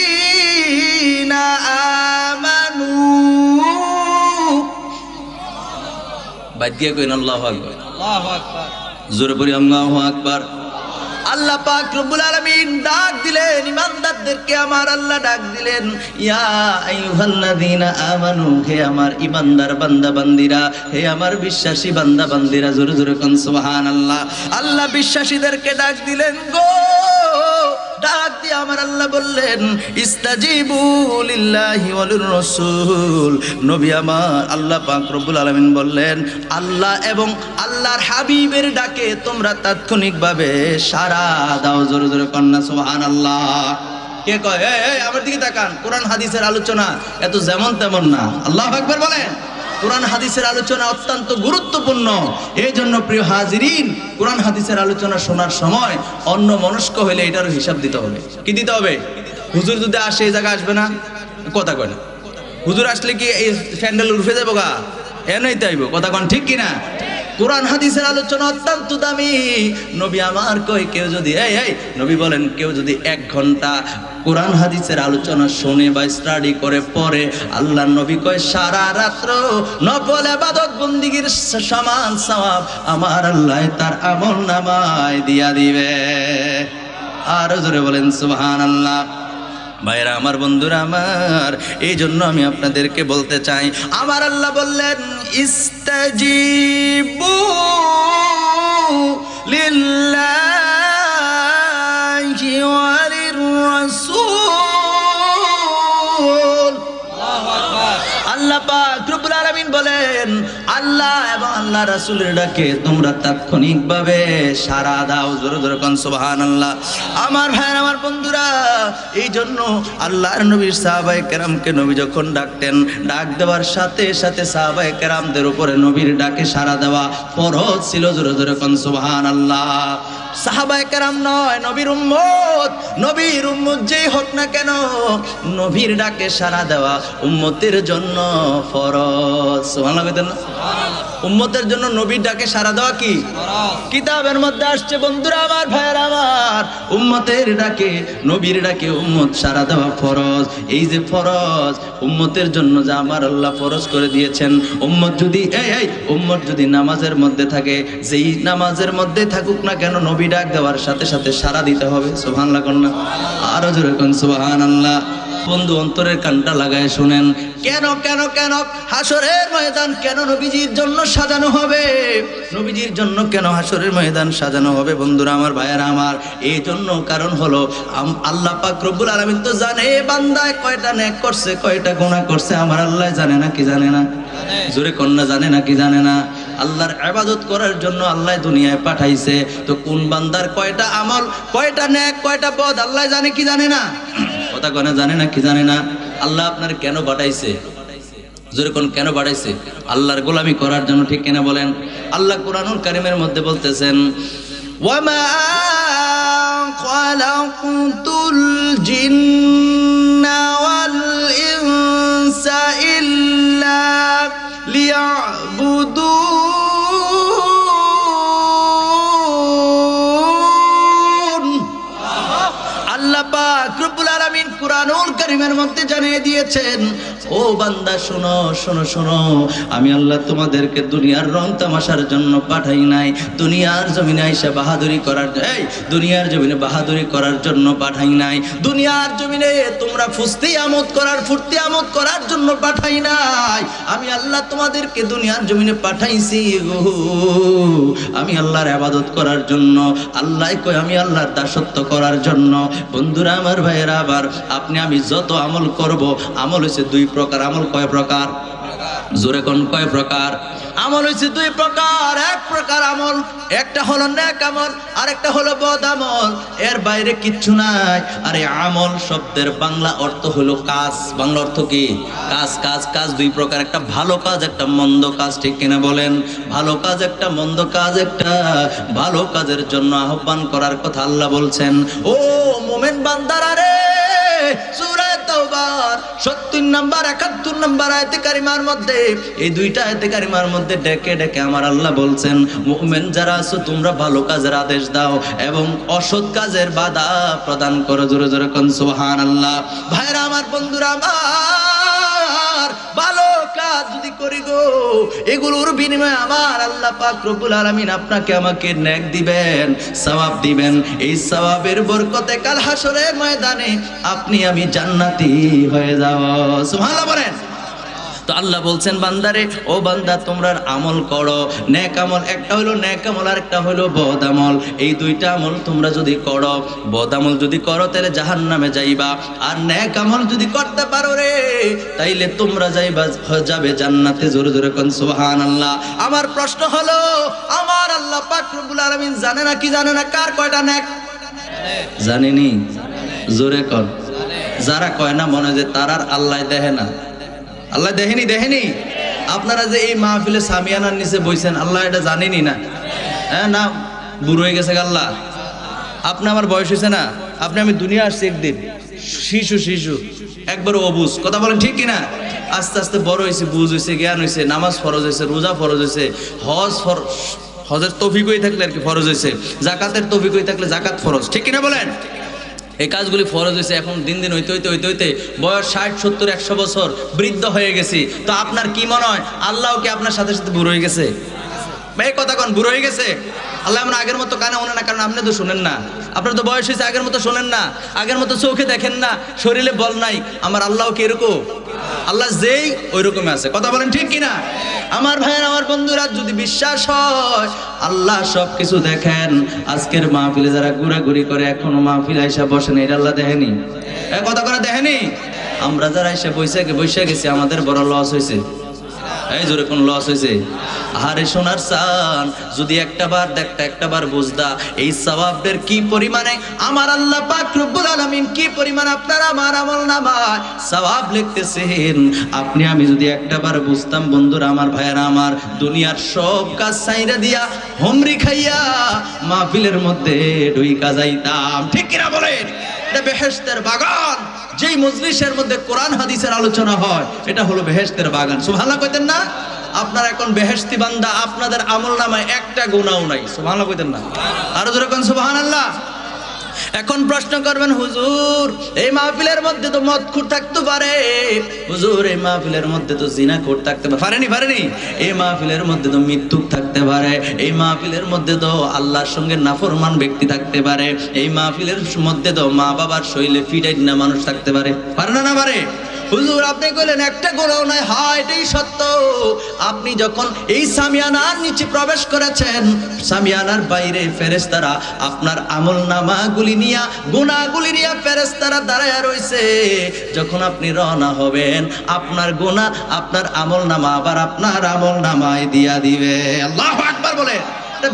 আইয়ুহাল্লাযীনা আমানু। বাদিয়া কইন আল্লাহু আকবার, আল্লাহু আকবার, জোরে পড়ি আল্লাহু আকবার। আল্লাহ পাক রব্বুল আলামিন ডাক দিলেন ইমানদারদেরকে, আমার আল্লাহ ডাক দিলেন, ইয়া আইয়ুহাল্লাযীনা আমানু, হে আমার ইমানদার বান্দা বান্দিরা, হে আমার বিশ্বাসী বান্দা বান্দিরা। জোরে জোরে কোন সুবহানাল্লাহ। আল্লাহ বিশ্বাসীদেরকে ডাক দিলেন গো, ডাক দিয়ে আমার আল্লাহ বললেন, ইস্তাজিবু লিল্লাহি ওয়া লির রাসূল। নবী আমার আল্লাহ পাক রব্বুল আলামিন বললেন, আল্লাহ এবং আল্লাহর হাবিবের ডাকে তোমরা তাৎক্ষণিকভাবে সাড়া দাও। জোরে জোরে কন্যা সুবহানাল্লাহ। কে কয় এই আমার দিকে তাকান, কোরআন হাদিসের আলোচনা এত যেমন তেমন না। আল্লাহু আকবার বলেন। কোরআন হাদিসের আলোচনা অত্যন্ত গুরুত্বপূর্ণ। এই জন্য প্রিয় হাজিরিন, কোরআন হাদিসের আলোচনা শোনার সময় অন্য মনস্ক হইলে এটারও হিসাব দিতে হবে। কি দিতে হবে? হুজুর যদি আসে এই জায়গায় আসবে না, কথা কয় না। হুজুর আসলে কি এই স্যান্ডেল উঠে যাবো গা, এ নইতে আইব, কথা কন ঠিক কিনা? কোরআন হাদিসের আলোচনা অত্যন্ত দামি। নবী আমার কই কেউ যদি এই নবী বলেন কেউ যদি 1 ঘন্টা কোরআন হাদিসের আলোচনা শুনে বা স্টাডি করে পরে, আল্লাহর নবী কয় সারা রাত্র নফল ইবাদত বন্দেগীর সমান সওয়াব আমার আল্লাহ তার আমলনামায় দিয়া দিবে। আর জোরে বলেন সুবহানাল্লাহ। ভাইরা আমার, বন্ধুরা আমার, এই জন্য আমি আপনাদেরকে বলতে চাই, আমার আল্লাহ বললেন ইস্তাজিবু লিল্লাহি ওয়া লির-রাসূল। আল্লাহ পাক রব্বুল আলামিন বলেন আল্লাহ এবং আল্লাহ রাসূলের ডাকে তোমরা তাৎক্ষণিকভাবে সাড়া দাও। জোরে জোরে কোন সুবহানাল্লাহ। আমার ভাইরা আমার বন্ধুরা, এই জন্য আল্লাহর নবীর সাহাবায়ে কেরামকে নবী যখন ডাকতেন, ডাক দেওয়ার সাথে সাথে সাহাবায়ে কেরামদের উপরে নবীর ডাকে সাড়া দেওয়া ফরজ ছিল। জোরে জোরে কোন সুবহানাল্লাহ। সাহাবায়ে কেরাম নয়, নবীর উম্মত যেই হোক না কেন, নবীর ডাকে সাড়া দেওয়া উম্মতের জন্য ফরজ। সুবহানাল্লাহ বলেন না? উম্মতের জন্য নবীর ডাকে সাড়া দেওয়া কি ফরজ? কিতাবের মধ্যে আসছে বন্ধুরা আমার, ভাইয়েরা আমার, উম্মতের ডাকে নবীর ডাকে উম্মত সাড়া দেওয়া ফরজ। এই যে ফরজ উম্মতের জন্য যা আমার আল্লাহ ফরজ করে দিয়েছেন, উম্মত যদি উম্মত যদি নামাজের মধ্যে থাকে, যেই নামাজের মধ্যে থাকুক না কেন, নবী ডাক দেওয়ার সাথে সাথে সাড়া দিতে হবে। সুবহানাল্লাহ কোন না? আরো জোরে কোন সুবহানাল্লাহ। বন্ধু অন্তরের কানটা লাগায় শুনেন, কেন কেন কেন হাসরের ময়দান কেন নবীজির জন্য সাজানো হবে? নবীজির জন্য কেন হাসরের ময়দান সাজানো হবে? বন্ধুরা আমার, ভাইয়েরা আমার, এই জন্য কারণ হলো আল্লাহ পাক রব্বুল আলামিন তো জানে বান্দায় কয়টা নেক করছে কয়টা গুনাহ করছে। আমার আল্লাহ জানে না কি জানে না? জোরে কন্যা জানে না কি জানে না? আল্লাহর ইবাদত করার জন্য আল্লাহ দুনিয়ায় পাঠাইছে, তো কোন বান্দার কয়টা আমল, কয়টা নেক, কয়টা পদ আল্লাহ জানে কি জানে না? কথা কোন জানে না কি জানে না? আল্লাহ আপনার কেন পাঠাইছে? জোরে কোন কেন পাঠাইছে? আল্লাহর গোলামি করার জন্য, ঠিক কিনা বলেন? আল্লাহ কুরআনুল কারীমের মধ্যে বলতেছেন ওয়ামা খালাকুতুল জিন্না ওয়াল ইনসা ইল্লা লিয়াবুদুন। আল্লাহ পাক রব্বুল আলামিন কুরআনুল কারীমের মধ্যে জানিয়ে দিয়েছেন, ও বান্দা শোনো শোনো শোনো, আমি আল্লাহ তোমাদেরকে দুনিয়ার রং তামাশার জন্য পাঠাই নাই, দুনিয়ার জমিনে আইসা বাহাদুরি করার, দুনিয়ার জমিনে বাহাদুরি করার জন্য পাঠাই নাই, দুনিয়ার জমিনে তোমরা ফুর্তি আমোদ করার জন্য পাঠাই নাই। আমি আল্লাহ তোমাদেরকে দুনিয়ার জমিনে পাঠাইছি আমি আল্লাহর ইবাদত করার জন্য। আল্লাহ কই আমি আল্লাহর দাসত্ব করার জন্য। বন্ধুরা আমার, ভাইয়েরা আবার, আপনি আমি যত আমল করব, আমল হচ্ছে 2 প্রকার। আমল কয় প্রকার? জোরে কোন কয় প্রকার? আমল হচ্ছে 2 প্রকার। এক প্রকার আমল, একটা হলো নেক আমল, আর একটা হলো বদ আমল। এর বাইরে কিচ্ছু নাই। আরে আমল শব্দের বাংলা অর্থ হলো কাজ। বাংলা অর্থ কি? কাজ। কাজ কাজ 2 প্রকার, একটা ভালো কাজ, একটা মন্দ কাজ, ঠিক কিনা বলেন? ভালো কাজ একটা, মন্দ কাজ একটা। ভালো কাজের জন্য আহ্বান করার কথা আল্লাহ বলছেন। ও মুমিন বান্দারা রে, সূরা তাওবার 70 নম্বর 71 নম্বর আয়াতে কারিমার মধ্যে, এই 2টা আয়াতে কারিমার মধ্যে ডেকে ডেকে আমার আল্লাহ বলছেন, মুমিন যারা আছো তোমরা ভালো কাজের আদেশ দাও এবং অসৎ কাজের বাধা প্রদান করো। জোরে জোরে কোন সুবহানাল্লাহ। ভাইরা আমার, বন্ধুরা আমার, ভালো কাজ যদি করি গো, এগুলোর বিনিময়ে আমার আল্লাহ পাক রব্বুল আলামিন আপনাকে আমাকে নেক দিবেন, সওয়াব দিবেন। এই সওয়াবের বরকতে কাল হাসরের ময়দানে আপনি আমি জান্নাতি হয়ে যাব। সুবহানাল্লাহ বলেন। তো আল্লাহ বলছেন বান্দারে, ও বান্দা তোমরা আমল করো, নেক আমল। একটা হলো নেক আমল, আর একটা হলো বদ আমল। এই 2টা আমল তোমরা যদি করো, বদ আমল যদি করো তাহলে জাহান্নামে যাইবা, আর নেক আমল যদি করতে পারো রে তাইলে তোমরা যাবে জান্নাতে। জোরে জোরে কোন সুবহানাল্লাহ। আমার প্রশ্ন হলো, আমার আল্লাহ পাক রব্বুল আলামিন জানে না কি জানে না কার কয়টা নেক? জানেনি? জোরে কোন। যারা কয় না মনে যে তার আর আল্লাহ দেখে না। আল্লাহ দেখেনি? আপনারা যে এই মাহফিলে সামিয়ানার নিচে বইছেন, আল্লাহ এটা জানেনি না? হ্যাঁ না, বুড়ো হয়ে গেছে আল্লাহ? আপনি আমার বয়স হয়েছে না? আমি দুনিয়া আসছি একদিন, শিশু শিশু একবার অবুঝ, কথা বলেন ঠিক কিনা? আস্তে আস্তে বড় হয়েছে, বুঝ হয়েছে, জ্ঞান হয়েছে, নামাজ ফরজ হয়েছে, রোজা ফরজ হয়েছে, হজের তৌফিক হয়ে থাকলে আর কি ফরজ হয়েছে, জাকাতের তৌফিক হয়ে থাকলে জাকাত ফরজ, ঠিক কিনা বলেন? এই কাজগুলি ফরজ হয়েছে। এখন দিন দিন হইতে হইতে হইতে হইতে বয়স 60, 70, 100 বছর বৃদ্ধ হয়ে গেছি। তো আপনার কি মনে হয় আল্লাহ কি আপনার সাথে সাথে বুড়ো হয়ে গেছে? এই কথা কোন বুড়ো হয়ে গেছে? আল্লাহ আমরা আগের মতো কানে শোনে না, কারণ আপনি তো শোনেন না, আপনার তো বয়স হয়েছে, আগের মতো শোনেন না, আগের মতো চোখে দেখেন না, শরীরে বল নাই। আমার আল্লাহ কি এরকম? আল্লাহ যেই ওই রকমই আছে, কথা বলেন ঠিক কিনা? আমার ভাইয়ের, আমার বন্ধুরা, যদি বিশ্বাস হয় আল্লাহ সবকিছু দেখেন, আজকের মাহফিলে যারা ঘোরাঘুরি করে এখনো মাহফিলে এসে বসেন, এটা আল্লাহ দেখেনি? কথা করে দেখেনি? আমরা যারা এসে বসে গেছি আমাদের বড় লস হয়েছে। এই জোরে কোন লস হয়েছে? আরে সোনার চান, যদি একটাবার দেখতা, একটাবার বুঝদা এই সওয়াবের কি পরিমাণে আমার আল্লাহ পাক রব্বুল আলামিন কি পরিমাণ আপনার আমার আমলনামায় সওয়াব লিখতেছেন, আপনি আমি যদি একটাবার বুঝতাম বন্ধুরা, আমার ভাইয়েরা আমার, দুনিয়ার সব কাজ ছাইরা দিয়া হোমরি খাইয়া মাহফিলের মধ্যে ঢুইকা যাইতাম, ঠিক কিনা বলেন? এটা বেহেশতের বাগান। যেই মজলিসের মধ্যে কোরআন হাদিসের আলোচনা হয় এটা হলো বেহেশতের বাগান। সুবহানাল্লাহ কইতেন না? আপনারা এখন বেহেশতি বান্দা, আপনাদের আমলনামায় একটা গুনাহও নাই। সুবহানাল্লাহ কইতেন না? আরো জোরে কোন সুবহানাল্লাহ। এখন প্রশ্ন করবেন, হুজুর এই মাহফিলের মধ্যে তো মদখোর থাকতে পারে, হুজুর এই মাহফিলের মধ্যে তো জিনাখোর থাকতে পারেনি, এই মাহফিলের মধ্যে তো মৃত্যুক থাকতে পারে, এই মাহফিলের মধ্যে তো আল্লাহর সঙ্গে নাফরমান ব্যক্তি থাকতে পারে, এই মাহফিলের মধ্যে তো মা বাবার শৈলে ফিটাই না মানুষ থাকতে পারে না? না পারে? হুজুর আপনি কইলেন একটা গোলাও নাই। হ্যাঁ এটাই সত্য। আপনি যখন এই সামিয়ানার নিচে প্রবেশ করেছেন, সামিয়ানার বাইরে ফেরেশতারা আপনার আমলনামাগুলি নিয়া, গুনাহগুলি নিয়া ফেরেশতারা দাঁড়ায় রইছে। যখন আপনি রওনা হবেন আপনার গুনাহ, আপনার আমলনামা আবার আপনার আমলনামায় দিয়া দিবে। আল্লাহু আকবার বলে।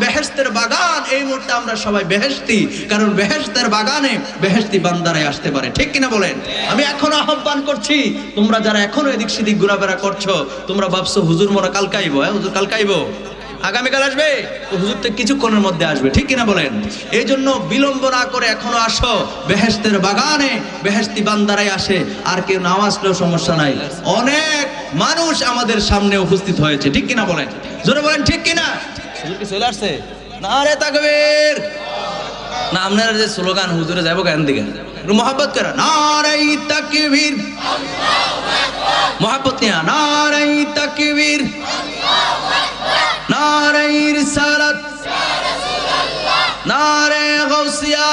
বেহেশতের বাগান। এই মুহূর্তে আমরা সবাই বেহেশতি, কারণ বেহেশতের বাগানে বেহেশতি বান্দারাই আসতে পারে, ঠিক কিনা বলেন? আমি এখনো আহ্বান করছি, তোমরা যারা এখনো এদিক সেদিক ঘোরাফেরা করছো, তোমরা ভাবছো হুজুর মনে কালকে আইবো, হুজুর কালকে আইবো, আগামীকাল আসবে, হুজুর তো কিছুক্ষণের মধ্যে আসবে, ঠিক কিনা বলেন? এই জন্য বিলম্ব না করে এখনো আসো বেহেশতের বাগানে। বেহেশতি বান্দারাই আসে, আর কেউ নাও আসলেও সমস্যা নাই। অনেক মানুষ আমাদের সামনে উপস্থিত হয়েছে, ঠিক কিনা বলেন? জোরে বলেন ঠিক কিনা? হুজুর কি চলে আসছে? নারে তাকবীর। না আপনারা যে স্লোগান হুজুরে যাবো কেন দিকে একটু মহব্বত করে, নারে তাকবীর, মহব্বত নিয়া, নারে তাকবীর, নারে রিসালাত, নারে গাউসিয়া।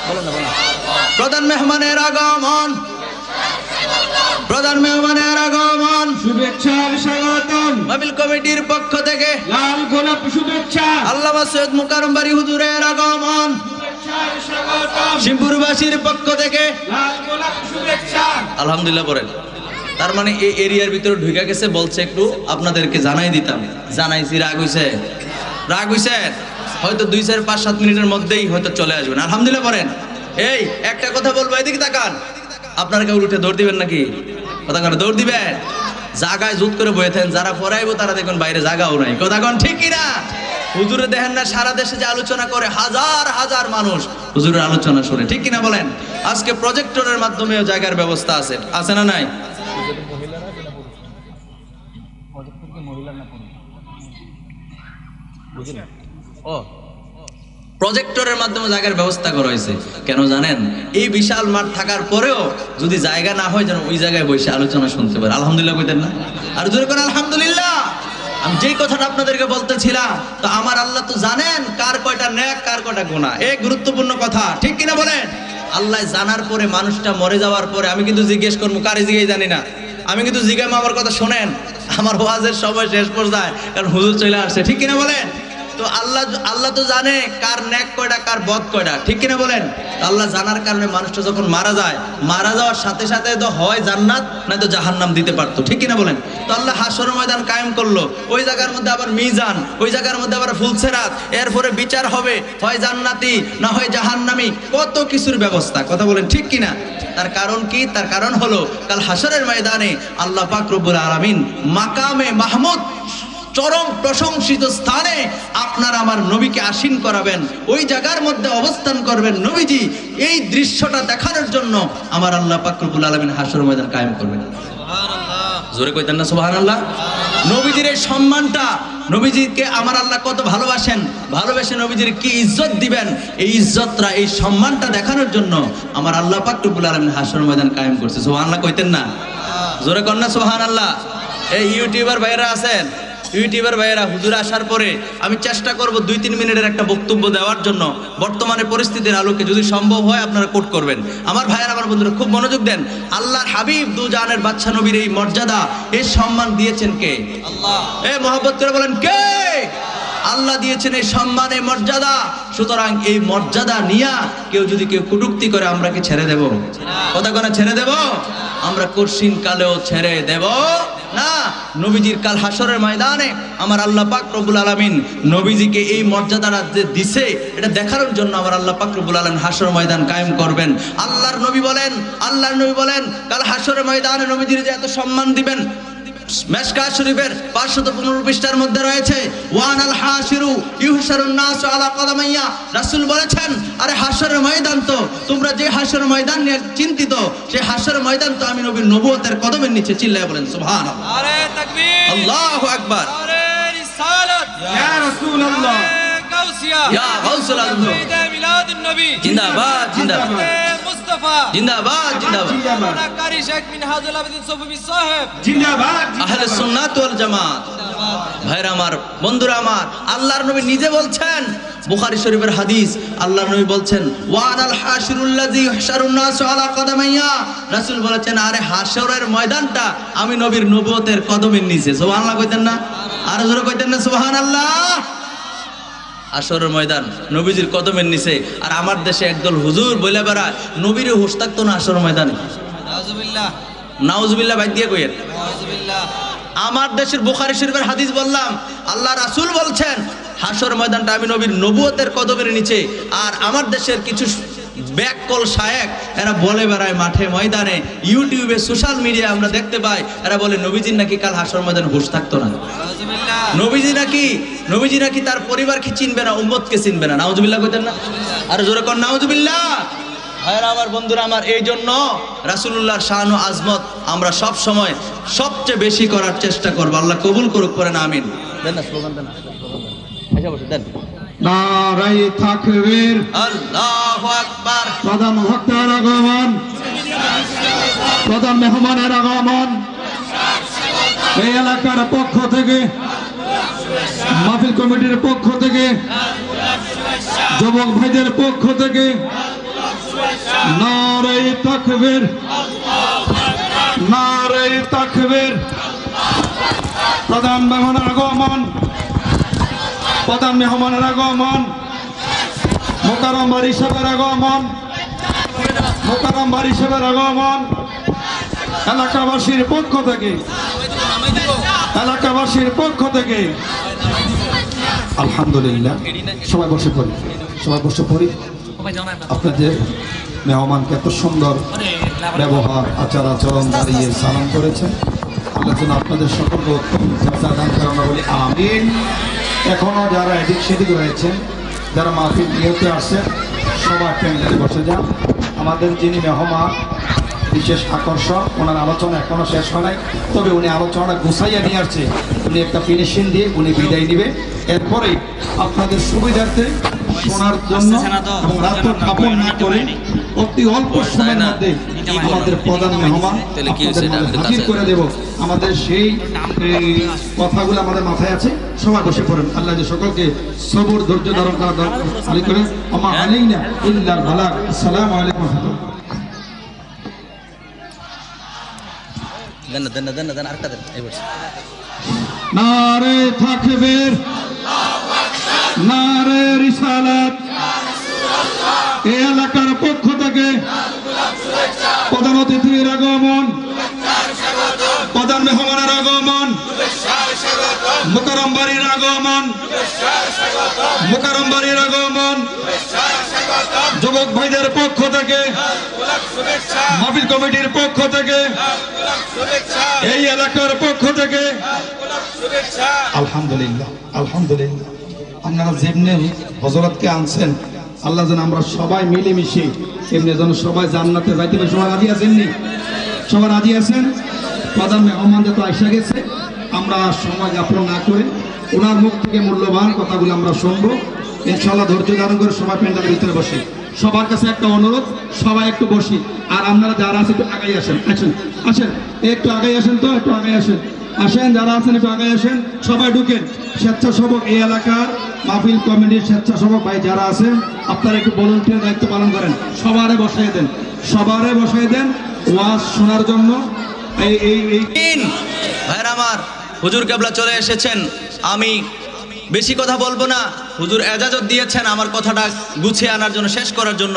বলো না, বলো। প্রধান মেহমানের আগমন, প্রধান মেহমানের আগমন, শুভেচ্ছার স্বাগতম মাহফিল কমিটির পক্ষ থেকে লাল গোলাপ শুভেচ্ছা। আল্লামা সৈয়দ মুকাররম বাড়ি হুজুরের আগমন, শুভেচ্ছার স্বাগতম শিবপুরবাসীর পক্ষ থেকে লাল গোলাপ শুভেচ্ছা। আলহামদুলিল্লাহ পড়েন। তার মানে এই এরিয়ার ভিতরে ঢুকে গেছে, বলছে একটু আপনাদেরকে জানাই দিতাম। জানাইছি, রাগ হইছে হয়তো 2, 4, 5, 7 মিনিটের মধ্যেই হয়তো চলে আসবেন। আলহামদুলিল্লাহ পড়েন। এই একটা কথা বলবো, এদিকে তাকান। আপনারা কেউ উঠে দৌড় দিবেন নাকি? কথা করে দৌড় দিবেন? জায়গায় জুত করে বয়ে থাকেন, যারা পড়াইবো তারা দেখুন বাইরে জায়গাও নাই। কথা কোন ঠিক কিনা? হুজুরে দেখেন না সারা দেশে যে আলোচনা করে, হাজার হাজার মানুষ হুজুরের আলোচনা শুনে, ঠিক কিনা বলেন? আজকে প্রজেক্টরের মাধ্যমেও জায়গার ব্যবস্থা আছে না নাই? ও প্রজেক্টরের মাধ্যমে জায়গার ব্যবস্থা করা হয়েছে। কেন জানেন? এই বিশাল মাঠ থাকার পরেও যদি জায়গা না হয়, যেন ওই জায়গায় বসে আলোচনা শুনতে পারে। আলহামদুলিল্লাহ কইতেন না? আর জোরে করে আলহামদুলিল্লাহ। আমি যেই কথাটা আপনাদেরকে বলতেছিলাম, তো আমার আল্লাহ তো জানেন কার কয়টা নেক, কার কয়টা গুনাহ। এই গুরুত্বপূর্ণ কথা, ঠিক কিনা বলেন? আল্লাহ জানার পরে, মানুষটা মরে যাওয়ার পরে আমি কিন্তু জিজ্ঞেস করবো, কারে জিজ্ঞেস জানি না, আমি কিন্তু জিজ্ঞাসা আমার কথা শোনেন, আমার ওয়াজের সময় শেষ পর্যায়ে, কারণ হুজুর চলে আসছে, ঠিক কিনা বলেন? তো আল্লাহ তো জানে কার নেক কয়টা, কার বদ কয়টা, ঠিক কিনা বলেন? আল্লাহ জানার কারণে মানুষটা যখন মারা যায়, মারা যাওয়ার সাথে সাথে তো হয় জান্নাত নয়তো জাহান্নাম দিতে পারতো, ঠিক কিনা বলেন? তো আল্লাহ হাসর ময়দান কায়েম করলো, ওই জায়গার মধ্যে আবার মিজান, ওই জায়গার মধ্যে আবার ফুলসেরাত, এরপরে বিচার হবে, হয় জান্নাতি না হয় জাহান্নামী, কত কিছুর ব্যবস্থা। কথা বলেন ঠিক কিনা? তার কারণ কি? তার কারণ হলো কাল হাসরের ময়দানে আল্লাহ পাক রব্বুল আলামিন মাকামে মাহমুদ চরম প্রশংসিত স্থানে আপনারা আমার নবীকে আসীন করাবেন, ওই জায়গার মধ্যে অবস্থান করবেন নবীজি। এই দৃশ্যটা দেখানোর জন্য আমার আল্লাহ পাক রব্বুল আলামিন হাসর ময়দান কায়েম করবেন। জোরে কইতেন না সুবহানাল্লাহ? নবীজির এই সম্মানটা, নবীজিকে আমার আল্লাহ কত ভালোবাসেন, ভালোবেসে নবীজির কি ইজ্জত দিবেন, এই ইজ্জতটা এই সম্মানটা দেখানোর জন্য আমার আল্লাহ পাক রব্বুল আলামিন হাসর ময়দান কায়েম করছে। সুবহানাল্লাহ কইতেন না? জোরে কর না সুবহানাল্লাহ? এই ইউটিউবার ভাইরা আছেন, ইউটিউবার ভাইয়েরা, হুজুর আসার পরে আমি চেষ্টা করব 2-3 মিনিটের একটা বক্তব্য দেওয়ার জন্য। বর্তমানে পরিস্থিতির আলোকে যদি সম্ভব হয় আপনারা কোট করবেন। আমার ভাইয়েরা, আমার বন্ধুরা খুব মনোযোগ দেন। আল্লাহর হাবিব দু জাহানের বাদশা নবীর এই মর্যাদা, এই সম্মান দিয়েছেন কে? আল্লাহ। মহব্বত করে বলেন কে? আল্লাহ দিয়েছেন এই সম্মান, এই মর্যাদা। সুতরাং এই মর্যাদা নিয়া কেউ যদি কটূক্তি করে আমরা কি ছেড়ে দেব? কথা কোনা ছেড়ে দেব? আমরা কঠিন কালেও ছেড়ে দেব না। নবীজির কাল হাসরের ময়দানে আমার আল্লাহ পাক রব্বুল আলামিন নবীজিকে এই মর্যাদাটা যে দিছে, এটা দেখানোর জন্য আমার আল্লাহ পাক রব্বুল আলামিন হাসর ময়দান কায়েম করবেন। আল্লাহর নবী বলেন কাল হাসরের ময়দানে নবীজির যে এত সম্মান দিবেন, মিশকাত শরীফের 515 পৃষ্ঠার মধ্যে রয়েছে, ওয়ানাল হাসিরু ইউহশারুন নাস আলা কদামাইয়া। রাসূল বলেছেন, আরে হাসরের ময়দান তো, তোমরা যে হাসরের ময়দান নিয়ে চিন্তিত, সেই হাসরের ময়দান তো আমি নবীর নবুয়তের কদমের নিচে। চিল্লায়ে বলেন সুবহানাল্লাহ। আরে তাকবীর, আল্লাহু আকবার, আরে রিসালাত ইয়া রাসূলুল্লাহ, গাউসিয়া ইয়া গাউসুল আযম, মিলাদুন নবী জিন্দাবাদ জিন্দাবাদ, মুস্তাফা জিন্দাবাদ জিন্দাবাদ, কারি শেখ মিনহাজুল আবেদিন সুফি সাহেব জিন্দাবাদ, আহলে সুন্নাত ওয়াল জামাত। ভাইরা আমার, বন্ধুরা আমার, আল্লাহর নবী নিজে বলছেন, বুখারী শরীফের হাদিস, আল্লাহর নবী বলছেন, ওয়ানাল হাশিরুল্লাযী ইহশারুন নাস আলা কদামাইয়া। রাসূল বলেছেন, আরে হাসরের ময়দানটা আমি নবীর নবুয়তের কদমের নিচে। সুবহানাল্লাহ কইতেন না? আর জোরে কইতেন না সুবহানাল্লাহ? হাসরের ময়দান নবীজির কদমের নিচে। আর আমার দেশে একদল হুজুর বলে বেড়ায় নবীর হুঁশ থাকতো না হাসরের ময়দানে। নাউজুবিল্লাহ, নাউজুবিল্লাহ, ভাই দিয়ে কইেন নাউজুবিল্লাহ। আমার দেশের বুখারী শরীফের হাদিস বললাম, আল্লাহ রাসূল বলছেন হাসর ময়দানটা আমি নবীর নবুয়তের কদমের নিচে। আর আমার দেশের কিছু ব্যাককল শায়েখ এরা বলে বেড়ায় মাঠে ময়দানে, ইউটিউবে, সোশ্যাল মিডিয়া আমরা দেখতে পাই, এরা বলে নবীজির নাকি কাল হাসর ময়দানে হুঁশ থাকতো না। নবীজি নাকি তার পরিবারকে চিনবে না, উম্মতকে চিনবে না। নাউজুবিল্লাহ কইতেন না? আর জোরে কর নাউজুবিল্লাহ। ভাইরা আমার, বন্ধুরা আমার, এই জন্য রাসূলুল্লাহর শান ও আজমত আমরা সব সময় সবচেয়ে বেশি করার চেষ্টা করব। আল্লাহ কবুল করুক, পড়েন আমিন। দেন না স্লোগান, দেন আচ্ছা বসে দেন। নারায়ে তাকবীর, আল্লাহু আকবার। প্রধান ভক্তের আগমন, প্রধান মেহমানের আগমন, এই এলাকার পক্ষ থেকে, মাহফিল কমিটির পক্ষ থেকে, যুবক ভাইদের পক্ষ থেকে নারায়ে তাকবীর, নারায়ে তাকবীর। প্রধান মেহমানের আগমন, প্রধান মেহমানের আগমন, মোকাররম বাড়ি সাহেবের আগমন, মোকাররম বাড়ি সাহেবের আগমন, এলাকাবাসীর পক্ষ থেকে, এলাকাবাসীর পক্ষ থেকে আলহামদুলিল্লাহ। সবাই বসে পড়ি, সবাই বসে পড়ি। আপনাদের মেহমানকে এত সুন্দর ব্যবহার, আচার আচরণ, দাঁড়িয়ে সালাম করেছেন, আল্লাহ যেন আপনাদের সকলকে উত্তম জাযা দান করেন, আমরা বলি আমিন। এখনো যারা এদিক সেদিক রয়েছেন, যারা মাহফিল নিয়তে আসছেন, সবাই প্যান্ডেলে বসে যান। আমাদের যিনি মেহমান, বিশেষ আকর্ষণ, ওনার আলোচনা এখনো শেষ হয় নাই, তবে উনি আলোচনাটা গুছাইয়া নিয়ে আসছে। উনি একটা ফিনিশিং দিয়ে উনি বিদায় নিবে। এরপরে আপনাদের সুবিধার্থে শোনার জন্য এবং রাত্র কাপড় না করে অতি অল্প সময়ের মধ্যে আমাদের প্রধান মেহমান হাজির করে দেব। আমাদের সেই কথাগুলো আমাদের মাথায় আছে। সবাই বসে পড়েন। আল্লাহ যে সকলকে সবর, ধৈর্য ধারণ করা দরকার করেন। আমা আলাইনা ইল্লাল বালাগ। আসসালামু আলাইকুম ওয়া রাহমাতুল্লাহ। নারে তাকবীর, নারে রিসালাত। এই এলাকার পক্ষ থেকে প্রধান অতিথির আগমন, প্রধান মেহমানের আগমন, মোকাররম বাড়ির আগমন, মোকাররম বাড়ির আগমন, যুবক ভাইদের পক্ষ থেকে, মাহফিল কমিটির পক্ষ থেকে, এই এলাকার পক্ষ থেকে আলহামদুলিল্লাহ আলহামদুলিল্লাহ। আপনারা যেমনি হযরতকে আনছেন, আল্লাহ যেন আমরা সবাই মিলেমিশে এমনি যেন সবাই জান্নাতে যাইতে পারি। সবাই রাজি আছেন নি? সবাই রাজি আছেন? প্রধান মেহমানদের তো আইসা গেছে, আমরা সময় যাপন না করে ওনার মুখ থেকে মূল্যবান কথাগুলো আমরা শুনবো ইনশাআল্লাহ। ধৈর্য ধারণ করে সবাই প্যান্ডেলের ভিতরে বসে। সবার কাছে একটা অনুরোধ, সবাই একটু বসি। আর আপনারা যারা আছেন একটু আগাই আসেন, আসেন আসেন, একটু আগাই আসেন, তো একটু আগাই আসেন, আসেন যারা আছেন একটু আগাই আসেন, সবাই ঢুকেন। স্বেচ্ছাসেবক এই এলাকার মাহফিল কমিটির স্বেচ্ছাসেবক ভাই যারা আছেন, আপনারা একটু ভলান্টিয়ার দায়িত্ব পালন করেন। সবারে বসাই দেন, সবারে বসাই দেন ওয়াজ শোনার জন্য। ভাইরা আমার, হুজুর কেবলা চলে এসেছেন। আমি বেশি কথা বলবো না, হুজুর এজাজত দিয়েছেন আমার কথাটা গুছিয়ে আনার জন্য, শেষ করার জন্য।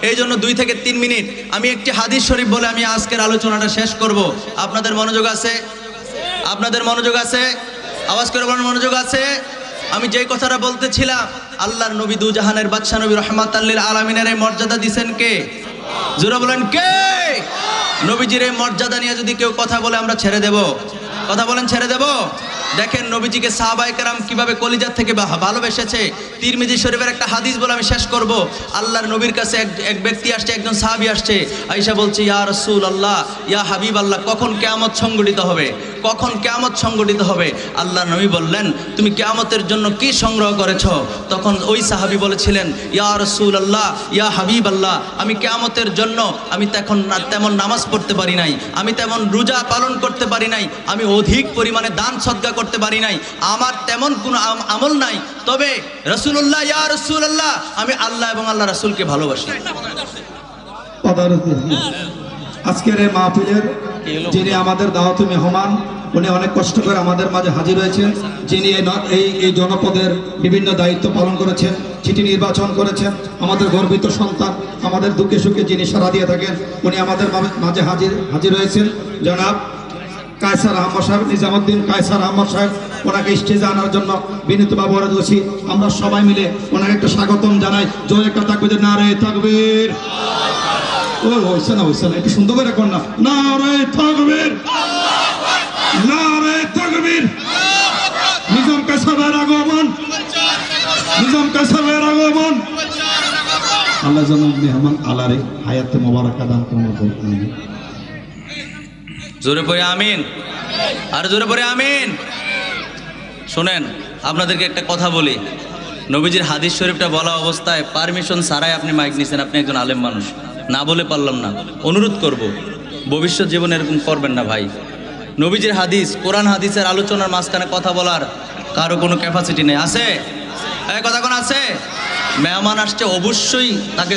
এই জন্য 2 থেকে 3 মিনিট আমি একটি হাদিস শরীফ বলে আমি আজকের আলোচনাটা শেষ করব। আপনাদের মনোযোগ আছে? আপনাদের মনোযোগ আছে? আওয়াজ করে বলেন মনোযোগ আছে। আমি যেই কথাটা বলতেছিলাম, আল্লাহর নবী দু জাহানের বাদশা নবী রাহমাতাল লিল আলামিনের এই মর্যাদা দিবেন কে? জোরে বলেন কে? নবীজির এই মর্যাদা নিয়ে যদি কেউ কথা বলে আমরা ছেড়ে দেব? কথা বলেন ছেড়ে দেব? দেখেন নবীজিকে সাহাবায়ে কেরাম কিভাবে কলিজার থেকে ভালোবেসেছে। তিরমিজি শরীফের একটা হাদিস বলে আমি শেষ করব। আল্লাহর নবীর কাছে এক ব্যক্তি আসছে, একজন সাহাবী আসছে, আয়েশা বলছে, ইয়া রাসূলুল্লাহ, ইয়া হাবিবাল্লাহ, কখন কিয়ামত সংঘটিত হবে? কখন কিয়ামত সংঘটিত হবে? আল্লাহর নবী বললেন, তুমি কিয়ামতের জন্য কি সংগ্রহ করেছো? তখন ওই সাহাবী বলেছিলেন, ইয়া রাসূলুল্লাহ, ইয়া হাবিবাল্লাহ, আমি কিয়ামতের জন্য আমি তেমন নামাজ পড়তে পারি নাই, আমি তেমন রোজা পালন করতে পারি নাই, আমি অধিক পরিমাণে দান সদকা করতে পারি নাই, আমার তেমন কোনো আমল নাই, তবে রাসূলুল্লাহ, ইয়া রাসূলুল্লাহ, আমি আল্লাহ এবং আল্লাহ রাসূলকে ভালোবাসি। আজকের এই মাহফিলের যিনি আমাদের দাওয়াতি মেহমান, উনি অনেক কষ্ট করে আমাদের মাঝে হাজির হয়েছেন। যিনি এই জনপদের বিভিন্ন দায়িত্ব পালন করেছেন, চিঠি নির্বাচন করেছেন, আমাদের গর্বিত সন্তান, আমাদের দুঃখে সুখে যিনি সাড়া দিয়ে থাকেন, উনি আমাদের মাঝে হাজির হয়েছেন জনাব কায়সার আহমদ সাহেব, নিজামুদ্দিন কায়সার আহমদ সাহেব। ওনাকে স্টেজে আনার জন্য বিনীতভাবে অনুরোধ করছি। আমরা সবাই মিলে ওনাকে একটা স্বাগতম জানাই। জোরে একটা তাকবীর, নারে তাকবীর। হইছে না একটু সুন্দর করে কর না, নারে তাকবীর, নারে তাকবীর। নিজাম কায়সারের আগমন, নিজাম কায়সারের আগমন। আল্লাহ যেন মেহমান আলারে হায়াতে মোবারকা দান করুন। জোরে পড়ে আমিন, আর জোরে পড়ে আমিন। শোনেন, আপনাদেরকে একটা কথা বলি। নবীজির হাদিস শরীফটা বলা অবস্থায় পারমিশন ছাড়াই আপনি মাইক নিছেন। আপনি একজন আলেম মানুষ, না বলে পারলাম না। অনুরোধ করব, ভবিষ্যৎ জীবনে এরকম করবেন না ভাই। নবীজির হাদিস, কোরআন হাদিসের আলোচনার মাঝখানে কথা বলার কারো কোনো ক্যাপাসিটি নেই। আছে? এই কথা কোন আছে? মেহমান আসছে, অবশ্যই তাকে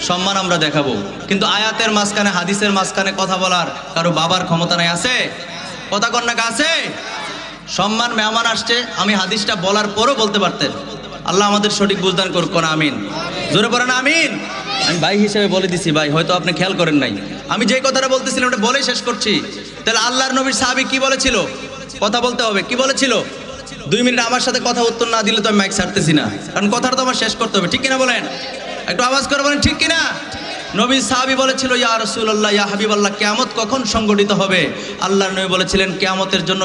সম্মান আমরা দেখাবো, কিন্তু আয়াতের মাঝখানে, হাদিসের মাঝখানে কথা বলার কারো বাবার ক্ষমতা নাই। আছে? কথা কোন না? আছে? সম্মান, মেহমান আসছে, আমি হাদিসটা বলার পরও বলতে পারতেন। আল্লাহ আমাদের সঠিক বুঝদান করুক, কোন আমিন। জোরে পড়েন আমিন। আমি ভাই হিসেবে বলে দিছি ভাই, হয়তো আপনি খেয়াল করেন নাই। আমি যে কথাটা বলতেছিলাম ওটা বলেই শেষ করছি। তাহলে আল্লাহর নবীর সাহাবী কি বলেছিল? কথা বলতে হবে। কি বলেছিল? 2 মিনিট আমার সাথে কথা উত্তর না দিলে তো আমি মাইক ছাড়তেছি না, কারণ কথাটা তো আমার শেষ করতে হবে। ঠিক কিনা বলেন? একটু আওয়াজ করে বলেন ঠিক কিনা। নবী সাহাবী বলেছিল, ইয়া রাসূলুল্লাহ, ইয়া হাবিবাল্লাহ, কিয়ামত কখন সংঘটিত হবে? আল্লাহর নবী বলেছিলেন, কিয়ামতের জন্য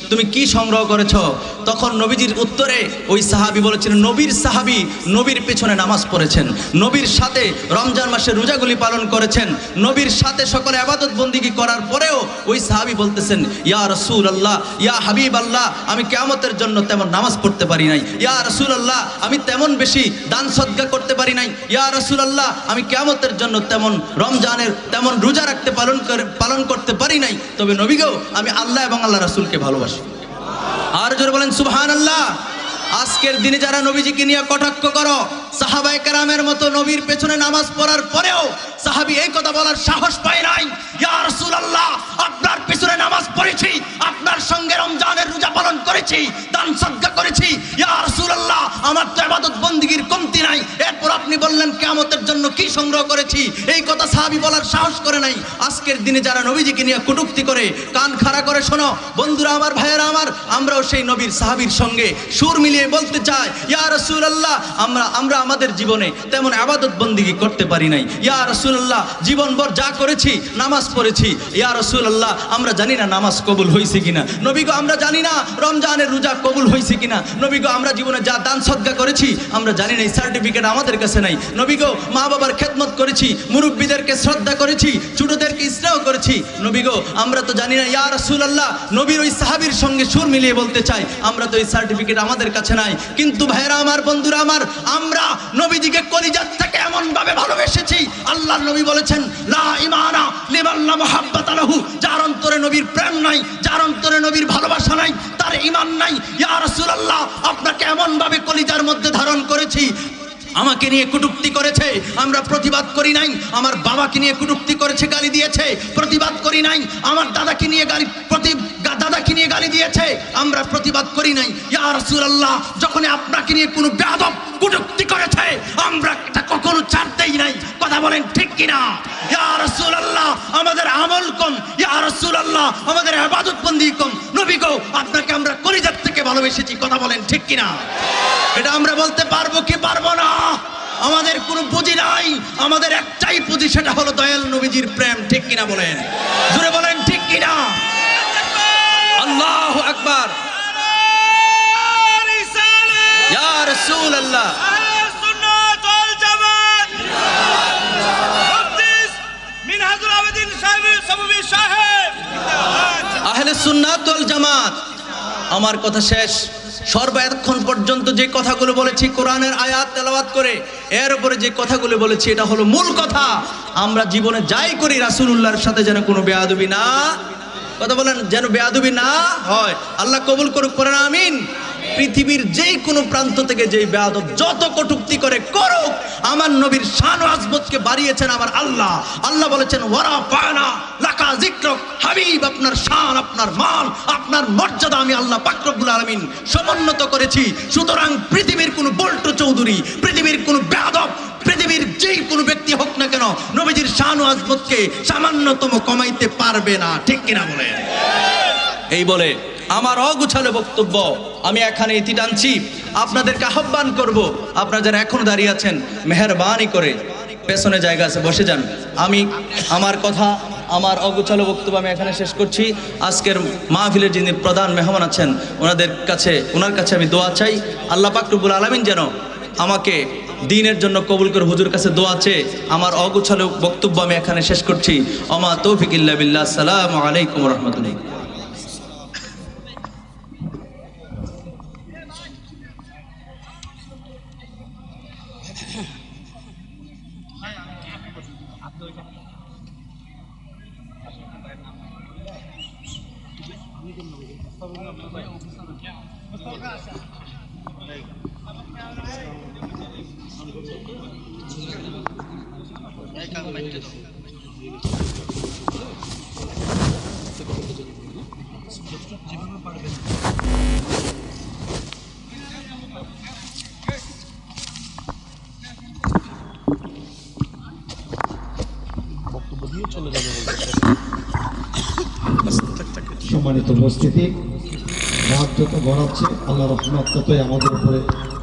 তুমি কি সংগ্রহ করেছো? তখন নবীজির উত্তরে ওই সাহাবী বলেছিলেন, নবীর সাহাবী নবীর পেছনে নামাজ পড়েছেন, নবীর সাথে রমজান মাসে রোজাগুলি পালন করেছেন, নবীর সাথে সকলে ইবাদত বন্দেগী করার পরেও ওই সাহাবী বলতেছেন, ইয়া রাসূলুল্লাহ, ইয়া হাবিবাল্লাহ, আমি কিয়ামতের জন্য তেমন নামাজ পড়তে পারি নাই। ইয়া রাসূলুল্লাহ, আমি তেমন বেশি দান সদকা করতে পারি নাই। ইয়া রাসূলুল্লাহ, আমি কিয়ামতের জন্য তেমন রমজানের তেমন রোজা রাখতে পালন করতে পারি নাই। তবে নবী গো, আমি আল্লাহ এবং আল্লাহ রাসূলকে ভালোবাসি। আর জোরে বলেন সুবহানাল্লাহ। আজকের দিনে যারা নবীজিকে নিয়ে কটাক্ষ করো, সাহাবায়ে কেরামের মতো নবীর পেছনে নামাজ পড়ার পরেও সাহাবী এই কথা বলার সাহস পায় নাই, ইয়া রাসূলুল্লাহ, আপনার পেছনে নামাজ পড়েছি, আপনার সঙ্গে রমজানের রোজা পালন করেছি, দান সদকা করেছি, ইয়া রাসূলুল্লাহ, আমার তো ইবাদত বন্দেগীর কমতি নাই। এরপর আপনি বললেন কিয়ামতের জন্য কি সংগ্রহ করেছি, এই কথা সাহাবী বলার সাহস করে নাই। আজকের দিনে যারা নবীজিকে নিয়ে কটূক্তি করে, কান খাড়া করে শোনো বন্ধুরা আমার, ভাইয়েরা আমার, আমরাও সেই নবীর সাহাবীর সঙ্গে সুর মিলিয়ে বলতে চাই, ইয়া রাসূলুল্লাহ, আমরা আমাদের জীবনে তেমন ইবাদত বন্দেগী করতে পারি নাই। ইয়া রাসূলুল্লাহ, জীবনভর যা করেছি, নামাজ পড়েছি, ইয়া রাসূলুল্লাহ, আমরা জানি না নামাজ কবুল হয়েছে কিনা। নবী গো, আমরা জানি না রমজানের রোজা কবুল হয়েছে কিনা। নবী গো, আমরা জীবনে যা দান সদকা করেছি, আমরা জানি না, এই সার্টিফিকেট আমাদের কাছে নাই। নবী গো, মা বাবার খেদমত করেছি, মুরব্বীদেরকে শ্রদ্ধা করেছি, ছোটদেরকে স্নেহ করেছি, নবী গো, আমরা তো জানি না। ইয়া রাসূলুল্লাহ, নবীর ওই সাহাবীর সঙ্গে সুর মিলিয়ে বলতে চাই, আমরা তো এই সার্টিফিকেট আমাদের কাছে নাই। কিন্তু ভাইরা আমার, বন্ধুরা আমার, আমরা নবীজিকে কলিজার থেকে এমন ভাবে ভালোবেসেছি, আল্লাহর নবী বলেছেন, লা ঈমানা লিমান লা মুহাব্বাতা লাহু, যার অন্তরে নবীর প্রেম নাই, যার অন্তরে নবীর ভালোবাসা নাই, তার ঈমান নাই। ইয়া রাসূলুল্লাহ, আপনাকে এমন ভাবে কলিজার মধ্যে ধারণ করেছি, আমাকে নিয়ে কটূক্তি করেছে, আমরা প্রতিবাদ করি নাই। আমার বাবাকে নিয়ে কটূক্তি করেছে, গালি দিয়েছে, প্রতিবাদ করি নাই। আমার দাদাকে নিয়ে দাদাকে নিয়ে গালি দিয়েছে, আমরা প্রতিবাদ করি নাই। ইয়া রাসূলুল্লাহ, যখন আপনাকে নিয়ে কোনো বেয়াদব কটূক্তি করেছে, আমরা এটা কখনো ছাড়তেই নাই। কথা বলেন ঠিক কিনা? ইয়া রাসূলুল্লাহ, আমাদের আমল কম, ইয়া রাসূলুল্লাহ, আমাদের ইবাদত বন্দেগী কম। নবী গো, আপনাকে আমরা কলিজার থেকে ভালোবেসেছি। কথা বলেন ঠিক কিনা? এটা আমরা বলতে পারবো কি পারবো না? আমাদের কোনো পুঁজি নাই, আমাদের একটাই পুঁজি, সেটা হলো দয়াল নবীজির প্রেম। ঠিক কিনা বলেন? জোরে বলেন ঠিক কিনা? আল্লাহু আকবার। ইয়া রাসূলুল্লাহ, সুন্নাত ওয়াল জামাত, মুফতিস মিনহাজুল আবেদিন সাববী সাহেব, আহলে সুন্নাত ওয়াল জামাত। আমার কথা শেষ। সর্বক্ষণ পর্যন্ত যে কথাগুলো বলেছি কোরআনের আয়াত তেলাওয়াত করে, এর উপরে যে কথাগুলো বলেছি, এটা হলো মূল কথা। আমরা জীবনে যাই করি, রাসূলুল্লাহর সাথে যেন কোনো বেয়াদবি না, কথা বলেন, যেন বেয়াদবি না হয়। আল্লাহ কবুল করুক, পড়েন আমিন। পৃথিবীর যেই কোনো প্রান্ত থেকে যেই বেয়াদব যত কটূক্তি করে করুক, আমার নবীর শান ও আজমতকে বাড়িয়েছেন আমার আল্লাহ। আল্লাহ বলেছেন, ওয়ারা ফানা লাকা যিকরুক, হাবিব, আপনার শান, আপনার মান, আপনার মর্যাদা আমি আল্লাহ পাক রব্বুল আলামিন সমুন্নত করেছি। সুতরাং পৃথিবীর কোনো বল্টু চৌধুরী, পৃথিবীর কোনো বেয়াদব, পৃথিবীর যেই কোনো ব্যক্তি হোক না কেন, নবীজির শান ও আজমতকে সামান্যতম কমাইতে পারবে না। ঠিক কিনা বলে? এই বলে আমার অগুছালো বক্তব্য আমি এখানে ইতি টানছি। আপনাদেরকে আহ্বান করব, আপনারা যারা এখন দাঁড়িয়ে আছেন, মেহেরবানি করে পেছনে জায়গা আছে, বসে যান। আমি আমার কথা, আমার অগুছালো বক্তব্য আমি এখানে শেষ করছি। আজকের মাহফিলের যিনি প্রধান মেহমান আছেন, ওনার কাছে আমি দোয়া চাই, আল্লাহ পাক রব্বুল আলামিন যেন আমাকে দ্বীনের জন্য কবুল করে হুজুর কাছে দোয়া চেয়ে আমার অগুছালো বক্তব্য আমি এখানে শেষ করছি। ওমা তৌফিক ইল্লা বিল্লাহ। আসসালামু আলাইকুম ওয়া রাহমাতুল্লাহ। সম্মানিত উপস্থিতি, রাত যত গড়াচ্ছে, আল্লাহ রহমত ততই আমাদের উপরে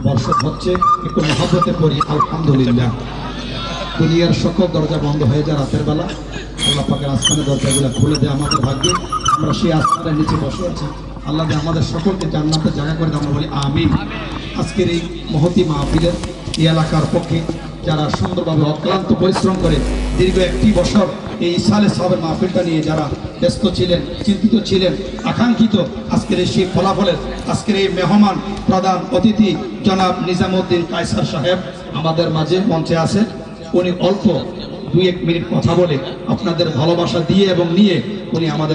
বর্ষণ হচ্ছে। একটু মহব্বতে পড়ি আলহামদুলিল্লাহ। দুনিয়ার সকল দরজা বন্ধ হয়ে যায় রাতের বেলা, আল্লাহ পাকের আসমানের দরজাগুলো খুলে দেয় আমাদের ভাগ্যে। আমরা সেই আসমানের নিচে বসে আছি। আল্লাহ আমাদের সকলকে জান্নাতের জায়গা করে দেয়, আমরা বলি আমিন। আজকের এই মহতি মাহফিলের এই এলাকার পক্ষে যারা সুন্দরভাবে অক্লান্ত পরিশ্রম করে দীর্ঘ একটি বছর এই ইসালে সাহেবের মাহফিলটা নিয়ে যারা ব্যস্ত ছিলেন, চিন্তিত ছিলেন, আকাঙ্ক্ষিত, আজকের এই সেই ফলাফলের আজকের এই মেহমান প্রধান অতিথি জনাব নিজামউদ্দিন কায়সার সাহেব আমাদের মাঝে মঞ্চে আছে। উনি অল্প 2-1 মিনিট কথা বলে আপনাদের ভালোবাসা দিয়ে এবং নিয়ে উনি আমাদের